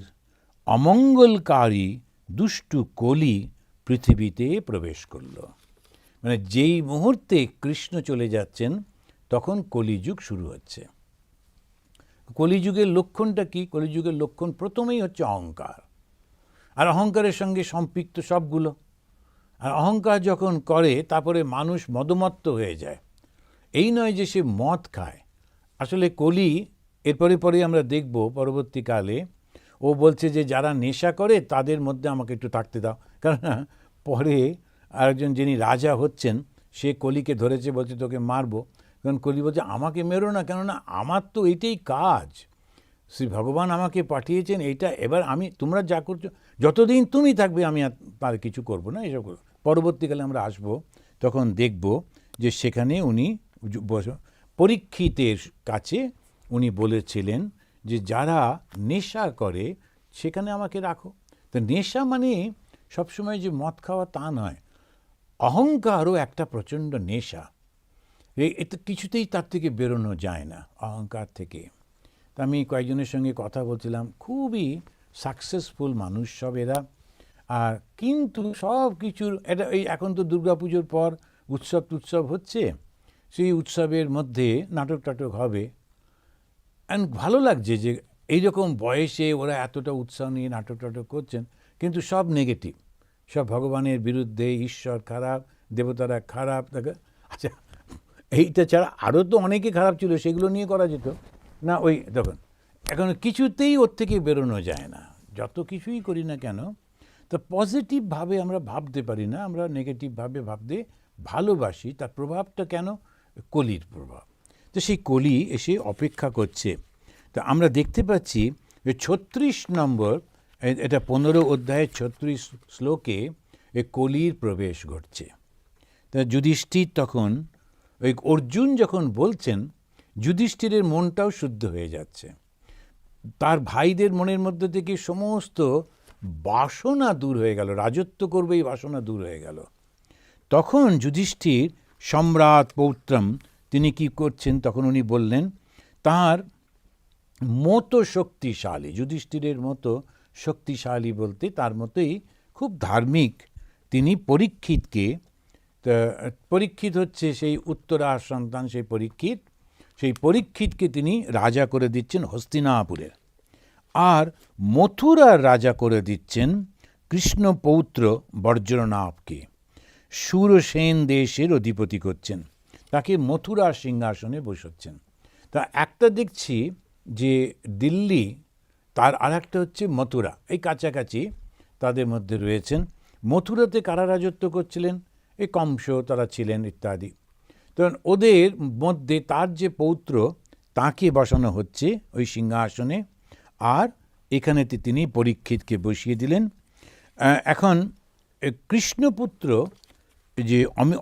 অমঙ্গলকারী দুষ্টু কলি পৃথিবীতে প্রবেশ করল। মানে যেই মুহূর্তে কৃষ্ণ চলে যাচ্ছেন, তখন কলিযুগ শুরু হচ্ছে। কলিযুগের লক্ষণটা কি? কলিযুগের লক্ষণ প্রথমেই হচ্ছে অহংকার, আর অহংকারের সঙ্গে সম্পৃক্ত সবগুলো। আর অহংকার যখন করে তারপরে মানুষ মদমত্ত হয়ে যায়। এই নয় যে সে মদ খায়। আসলে কলি এরপরে পরে আমরা দেখব পরবর্তীকালে ও বলছে যে যারা নেশা করে তাদের মধ্যে আমাকে একটু থাকতে দাও। কারণ পরে আরেকজন যিনি রাজা হচ্ছেন সে কলিকে ধরেছে, বলছে তোকে মারবো। কারণ কলি বলছে আমাকে মেরো না, কেননা আমার তো এইটাই কাজ, শ্রী ভগবান আমাকে পাঠিয়েছেন এইটা, এবার আমি তোমরা যা করছো যতদিন তুমি থাকবে আমি আর কিছু করব না, এসব করবো। পরবর্তীকালে আমরা আসব, তখন দেখব যে সেখানে উনি পরীক্ষিতের কাছে উনি বলেছিলেন যে যারা নেশা করে সেখানে আমাকে রাখো। তো নেশা মানে সবসময় যে মদ খাওয়া তা নয়, অহংকারও একটা প্রচণ্ড নেশা। এটা কিছুতেই তার থেকে বেরোনো যায় না, অহংকার থেকে। তা আমি কয়েকজনের সঙ্গে কথা বলছিলাম, খুবই সাকসেসফুল মানুষ সব এরা। আর কিন্তু সব কিছুর এটা এই এখন তো দুর্গাপুজোর পর উৎসব হচ্ছে, সেই উৎসবের মধ্যে নাটক টাটক হবে। অ্যান্ড ভালো লাগছে যে এইরকম বয়সে ওরা এতটা উৎসাহ নিয়ে নাটক টাটক করছেন, কিন্তু সব নেগেটিভ, সব ভগবানের বিরুদ্ধে, ঈশ্বর খারাপ, দেবতারা খারাপ। আচ্ছা, এইটা ছাড়া আরও তো অনেকে খারাপ ছিল, সেগুলো নিয়ে করা যেত না। ওই দেখুন, এখন কিছুতেই ওর থেকে বেরোনো যায় না, যত কিছুই করি না কেন। তো পজিটিভভাবে আমরা ভাবতে পারি না, আমরা নেগেটিভভাবে ভাবতে ভালোবাসি। তার প্রভাবটা কেন? কলির প্রভাব। তো সেই কলি এসে অপেক্ষা করছে। তো আমরা দেখতে পাচ্ছি যে 36 নম্বর, এটা 15 অধ্যায়ের 36 শ্লোকে এই কলির প্রবেশ ঘটছে। তা যুধিষ্ঠির তখন, ওই অর্জুন যখন বলছেন, যুধিষ্ঠিরের মনটাও শুদ্ধ হয়ে যাচ্ছে। তার ভাইদের মনের মধ্যে থেকে সমস্ত বাসনা দূর হয়ে গেল, রাজত্ব করবে এই বাসনা দূর হয়ে গেল। তখন যুধিষ্ঠির সম্রাট পৌত্রম তিনি কি করছেন, তখন উনি বললেন তার মতো শক্তিশালী, যুধিষ্ঠিরের মতো শক্তিশালী বলতে তার মতোই খুব ধার্মিক তিনি পরীক্ষিতকে, পরীক্ষিত হচ্ছে সেই উত্তরার সন্তান, সেই পরীক্ষিতকে তিনি রাজা করে দিচ্ছেন হস্তিনাপুরের। আর মথুরার রাজা করে দিচ্ছেন কৃষ্ণপৌত্র বজ্রনাভকে, শূরসেন দেশের অধিপতি করছেন, তাকে মথুরার সিংহাসনে বসাচ্ছেন। তা একটা দেখছি যে দিল্লি, তার আর একটা হচ্ছে মথুরা, এই কাছাকাছি তাদের মধ্যে রয়েছেন। মথুরাতে কারা রাজত্ব করছিলেন? এই কংস তারা ছিলেন ইত্যাদি। তখন ওদের মধ্যে তার যে পৌত্র তাকে বসানো হচ্ছে ওই সিংহাসনে, আর এখানে তিনি পরীক্ষিতকে বসিয়ে দিলেন। এখন কৃষ্ণপুত্র যে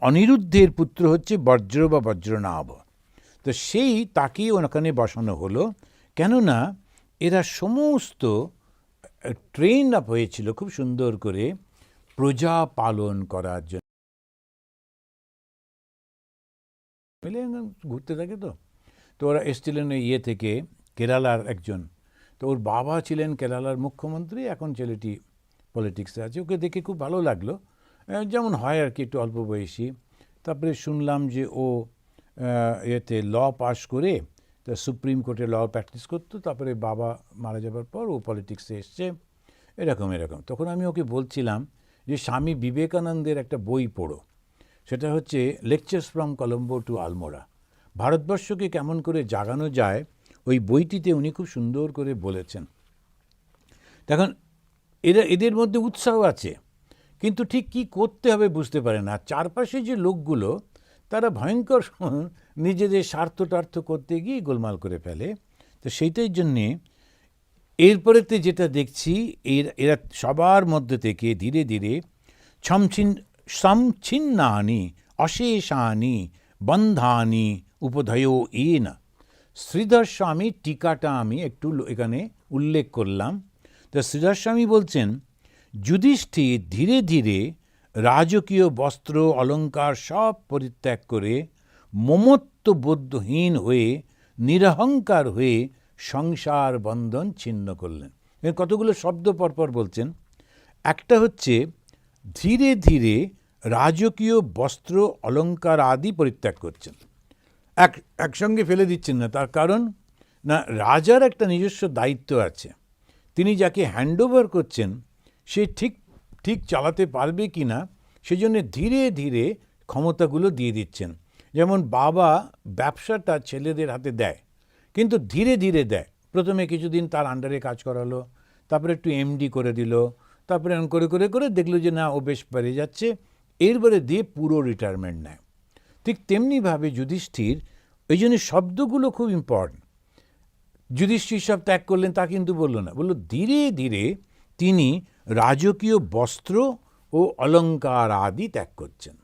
অনিরুদ্ধের পুত্র হচ্ছে বজ্র বা বজ্রনাভ, তো সেই তাকেই ওখানে বসানো হলো। কেননা এরা সমস্ত ট্রেন আপ হয়েছিল খুব সুন্দর করে প্রজা পালন করার জন্য। মিলে ঘুরতে থাকে, তো ওরা এসেছিলেন ইয়ে থেকে, কেরালার একজন। তো ওর বাবা ছিলেন কেরালার মুখ্যমন্ত্রী, এখন ছেলেটি পলিটিক্সে আছে। ওকে দেখে খুব ভালো লাগলো, যেমন হয় আর কি, একটু অল্প বয়সী। তারপরে শুনলাম যে ও এতে ল পাশ করে তা সুপ্রিম কোর্টে ল প্র্যাকটিস করতো, তারপরে বাবা মারা যাবার পর ও পলিটিক্সে এসছে, এরকম। তখন আমি ওকে বলছিলাম যে স্বামী বিবেকানন্দের একটা বই পড়ো, সেটা হচ্ছে lectures from Colombo to Almora, ভারতবর্ষকে কেমন করে জাগানো যায়। ওই বইটিতে উনি খুব সুন্দর করে বলেছেন। এখন এদের মধ্যে উৎসাহ আছে, কিন্তু ঠিক কী করতে হবে বুঝতে পারে না। চারপাশে যে লোকগুলো তারা ভয়ঙ্কর নিজেদের স্বার্থ করতে গিয়ে গোলমাল করে ফেলে। তো সেইটার জন্যে এরপরেতে যেটা দেখছি, এরা সবার মধ্যে থেকে ধীরে ধীরে সমছিন্নানি অশেষানি বন্ধানি উপধয় এন। শ্রীধর স্বামী টিকাটা আমি একটু এখানে উল্লেখ করলাম। তো শ্রীধর স্বামী বলছেন, যুধিষ্ঠির ধীরে ধীরে রাজকীয় বস্ত্র অলঙ্কার সব পরিত্যাগ করে মমত্ববোধহীন হয়ে নিরহংকার হয়ে সংসার বন্ধন ছিন্ন করলেন। কতগুলো শব্দ পরপর বলছেন। একটা হচ্ছে ধীরে ধীরে রাজকীয় বস্ত্র অলঙ্কার আদি পরিত্যাগ করছেন, একসঙ্গে ফেলে দিচ্ছেন না। তার কারণ না, রাজার একটা নিজস্ব দায়িত্ব আছে। তিনি যাকে হ্যান্ডওভার করছেন সে ঠিক চালাতে পারবে কি না সেজন্য ধীরে ধীরে ক্ষমতাগুলো দিয়ে দিচ্ছেন। যেমন বাবা ব্যবসাটা ছেলেদের হাতে দেয়, কিন্তু ধীরে ধীরে দেয়। প্রথমে কিছুদিন তার আন্ডারে কাজ করালো, তারপরে একটু এমডি করে দিল, তারপরে এরকম করে করে করে দেখলো যে না, ও বেশ পেরে যাচ্ছে, এরপরে দিয়ে পুরো রিটায়ারমেন্ট নেয়। ঠিক তেমনিভাবে যুধিষ্ঠির, ওই জন্য শব্দগুলো খুব ইম্পর্টেন্ট। যুধিষ্ঠির সব ত্যাগ করলেন তা কিন্তু বললো না, বললো ধীরে ধীরে তিনি রাজকীয় বস্ত্র ও অলঙ্কার আদি ত্যাগ করছেন।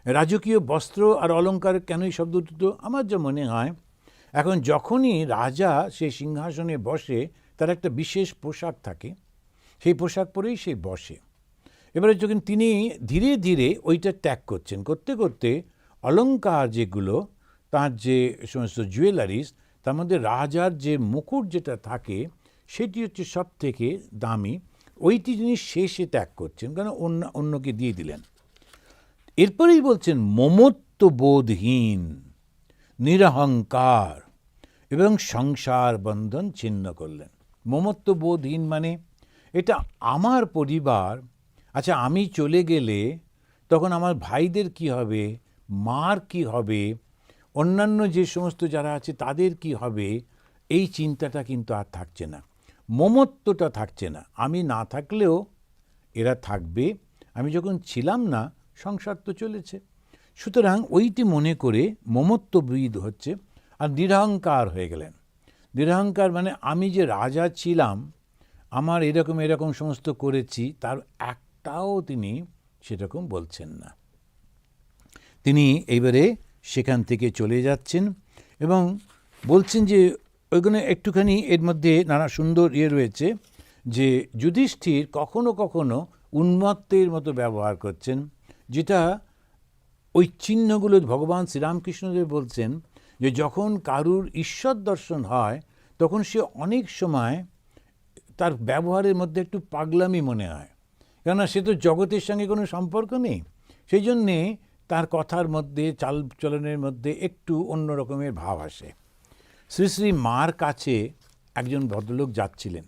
রাজকীয় বস্ত্র আর অলঙ্কার কেন এই শব্দ দুটো? আমার যা মনে হয়, এখন যখনই রাজা সে সিংহাসনে বসে, তার একটা বিশেষ পোশাক থাকে, সেই পোশাক পরেই সে বসে। এবারে যখন তিনি ধীরে ধীরে ওইটা ত্যাগ করছেন, করতে করতে অলঙ্কার যেগুলো, তার যে সমস্ত জুয়েলারিস, তার মধ্যে রাজার যে মুকুট যেটা থাকে সেটি হচ্ছে সব থেকে দামি, ওইটি তিনি শেষে ত্যাগ করছেন, কারণ অন্যকে দিয়ে দিলেন। এরপরেই বলছেন মমত্ববোধহীন, নিরহংকার এবং সংসার বন্ধন ছিন্ন করলেন। মমত্ববোধহীন মানে এটা আমার পরিবার, আচ্ছা আমি চলে গেলে তখন আমার ভাইদের কি হবে, মার কি হবে, অন্যান্য যে সমস্ত যারা আছে তাদের কি হবে, এই চিন্তাটা কিন্তু আর থাকছে না, মমত্বটা থাকছে না। আমি না থাকলেও এরা থাকবে, আমি যখন ছিলাম না সংসার তো চলেছে। সুতরাং ওইটি মনে করে মমত্ববিদ হচ্ছে, আর নিরহংকার হয়ে গেলেন। নিরহংকার মানে আমি যে রাজা ছিলাম, আমার এরকম এরকম সমস্ত করেছি, তার একটাও তিনি সেরকম বলছেন না। তিনি এইবারে সেখান থেকে চলে যাচ্ছেন এবং বলছেন যে ওইখানে একটুখানি এর মধ্যে নানা সুন্দর রয়েছে, যে যুধিষ্ঠির কখনো কখনো উন্মত্তের মতো ব্যবহার করছেন, যেটা ওই চিহ্নগুলো ভগবান শ্রীরামকৃষ্ণদেব বলছেন যে যখন কারুর ঈশ্বর দর্শন হয়, তখন সে অনেক সময় তার ব্যবহারের মধ্যে একটু পাগলামি মনে হয়, কেননা সে তো জগতের সঙ্গে কোনো সম্পর্ক নেই। সেই জন্যে তার কথার মধ্যে, চালচলনের মধ্যে একটু অন্য রকমের ভাব আসে। শ্রী শ্রী মার কাছে একজন ভদ্রলোক যাচ্ছিলেন,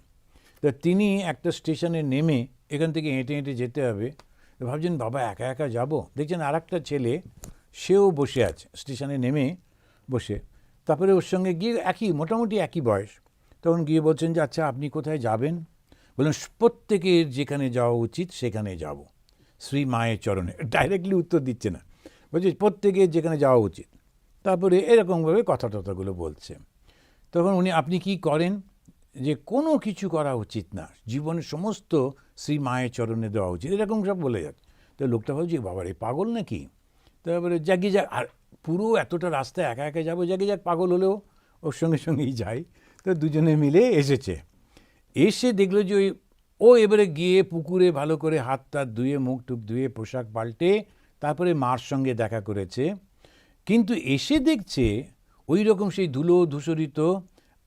তো তিনি একটা স্টেশনে নেমে এখান থেকে হেঁটে হেঁটে যেতে হবে, ভাবছেন বাবা একা একা যাব, দেখছেন আর একটা ছেলে সেও বসে আছে স্টেশনে নেমে বসে, তারপরে ওর সঙ্গে গিয়ে মোটামুটি একই বয়স, তখন গিয়ে বলছেন যে আচ্ছা আপনি কোথায় যাবেন? বললেন প্রত্যেকের যেখানে যাওয়া উচিত সেখানে যাব, শ্রী মায়ের চরণে। ডাইরেক্টলি উত্তর দিচ্ছে না, বলছে প্রত্যেকের যেখানে যাওয়া উচিত। তারপরে এরকমভাবে কথাগুলো বলছে। তখন আপনি কি করেন? যে কোনো কিছু করা উচিত না, জীবনের সমস্ত শ্রী মায়ের চরণে দেওয়া উচিত, এরকম সব বলে যাচ্ছে। তো লোকটা ভাবছে বাবার এই পাগল নাকি? তারপরে যাকে যাক, আর পুরো এতটা রাস্তা একা একা যাবো, যাকে যাক পাগল হলেও ওর সঙ্গে সঙ্গেই যাই। তো দুজনে মিলে এসেছে, এসে দেখলো যে ও এবারে গিয়ে পুকুরে ভালো করে হাত টাত ধুয়ে, মুখ টুক ধুয়ে, পোশাক পাল্টে তারপরে মার সঙ্গে দেখা করেছে। কিন্তু এসে দেখছে ওই রকম সেই ধুলো ধূসরিত,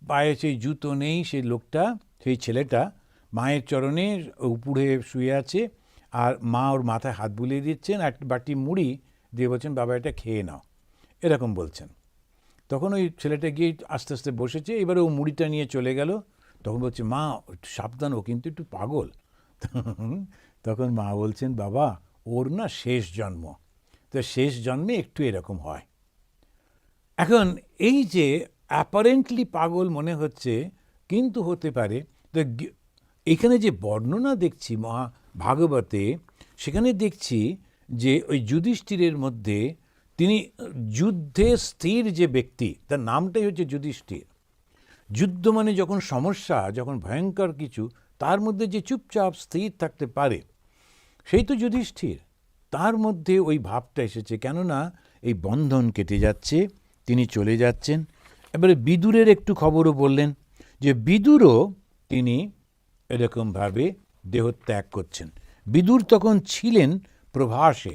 পায়ে সেই জুতো নেই, সেই লোকটা, সেই ছেলেটা মায়ের চরণে উপরে শুয়ে আছে, আর মা ওর মাথায় হাত বুলিয়ে দিচ্ছেন, এক বাটি মুড়ি দিয়ে বলছেন বাবা এটা খেয়ে নাও, এরকম বলছেন। তখন ওই ছেলেটা গিয়ে আস্তে আস্তে বসেছে, এবারে ও মুড়িটা নিয়ে চলে গেল। তখন বলছে মা সাবধান, ও কিন্তু একটু পাগল। তখন মা বলছেন বাবা ওর না শেষ জন্ম, তো শেষ জন্মে একটু এরকম হয়। এখন এই যে অ্যাপারেন্টলি পাগল মনে হচ্ছে, কিন্তু হতে পারে, তো এখানে যে বর্ণনা দেখছি মহাভাগবতে, সেখানে দেখছি যে ওই যুধিষ্ঠিরের মধ্যে তিনি যুদ্ধে স্থির যে ব্যক্তি, তার নামটাই হচ্ছে যুধিষ্ঠির। যুদ্ধ মানে যখন সমস্যা, যখন ভয়ঙ্কর কিছু, তার মধ্যে যে চুপচাপ স্থির থাকতে পারে, সেই তো যুধিষ্ঠির। তার মধ্যে ওই ভাবটা এসেছে, কেননা এই বন্ধন কেটে যাচ্ছে, তিনি চলে যাচ্ছেন। এবারে বিদুরের একটু খবরও বললেন, যে বিদুরও তিনি এরকমভাবে দেহত্যাগ করছেন। বিদুর তখন ছিলেন প্রভাসে,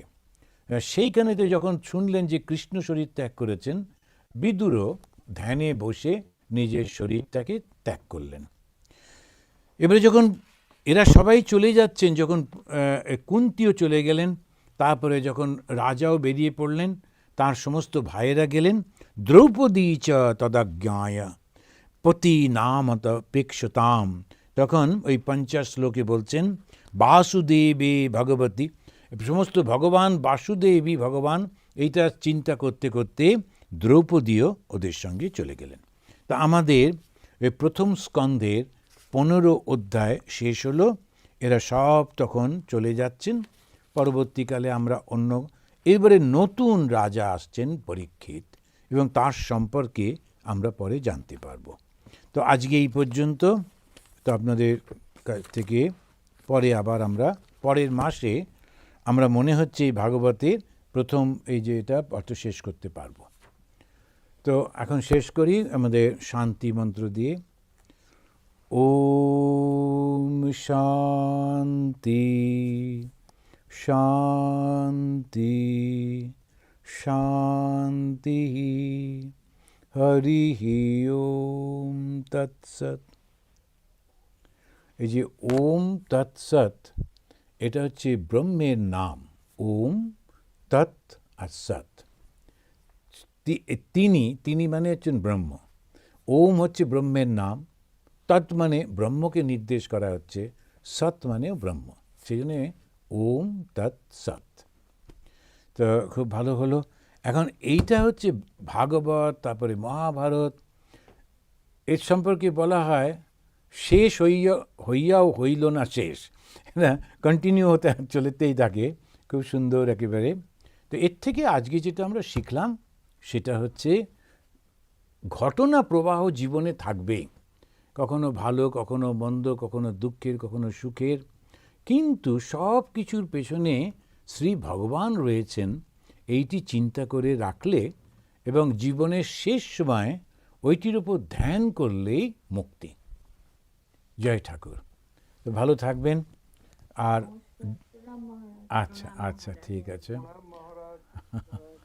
সেইখানেতে যখন শুনলেন যে কৃষ্ণ শরীর ত্যাগ করেছেন, বিদুরও ধ্যানে বসে নিজের শরীরটাকে ত্যাগ করলেন। এবারে যখন এরা সবাই চলে যাচ্ছেন, যখন কুন্তিও চলে গেলেন, তারপরে যখন রাজাও বেরিয়ে পড়লেন, তার সমস্ত ভাইয়েরা গেলেন, দ্রৌপদী চ তদাজ্ঞায় পতি নামতপেক্ষতাম, তখন ওই 50 শ্লোকে বলছেন বাসুদেবে ভগবতী, সমস্ত ভগবান বাসুদেবী ভগবান এইটা চিন্তা করতে করতে দ্রৌপদীও ওদের সঙ্গে চলে গেলেন। তা আমাদের এই প্রথম স্কন্ধের 15 অধ্যায় শেষ হলো। এরা সব তখন চলে যাচ্ছেন। পরবর্তীকালে আমরা এবারে নতুন রাজা আসছেন পরীক্ষিত, এবং তার সম্পর্কে আমরা পরে জানতে পারবো। তো আজকে এই পর্যন্ত। তো আপনাদের কাছ থেকে পরে আবার আমরা পরের মাসে আমরা মনে হচ্ছে এই ভাগবতের প্রথম এই যে এটা পাঠ শেষ করতে পারবো। তো এখন শেষ করি আমাদের শান্তি মন্ত্র দিয়ে। ওম শান্তি শান্তি শান্তি হরি ওম তৎসৎ। এই যে ওম তৎসৎ, এটা হচ্ছে ব্রহ্মের নাম। ওম তৎ আর সৎ, তিনি মানে হচ্ছেন ব্রহ্ম। ওম হচ্ছে ব্রহ্মের নাম, তৎ মানে ব্রহ্মকে নির্দেশ করা হচ্ছে, সৎ মানেও ব্রহ্ম, সেই জন্য ওম তৎ সৎ। তো খুব ভালো হলো। এখন এইটা হচ্ছে ভাগবত, তারপরে মহাভারত, এর সম্পর্কে বলা হয় শেষ হইয়াও হইল না শেষ, না কন্টিনিউ হতে চলতেই থাকে, খুব সুন্দর একেবারে। তো এর থেকে আজকে যেটা আমরা শিখলাম সেটা হচ্ছে ঘটনা প্রবাহ জীবনে থাকবে, কখনো ভালো, কখনো মন্দ, কখনো দুঃখের, কখনো সুখের, কিন্তু সব কিছুর পেছনে শ্রী ভগবান রয়েছেন, এইটি চিন্তা করে রাখলে এবং জীবনের শেষ সময় ওইটির উপর ধ্যান করলেই মুক্তি। জয় ঠাকুর। তো ভালো থাকবেন। আর আচ্ছা আচ্ছা, ঠিক আছে।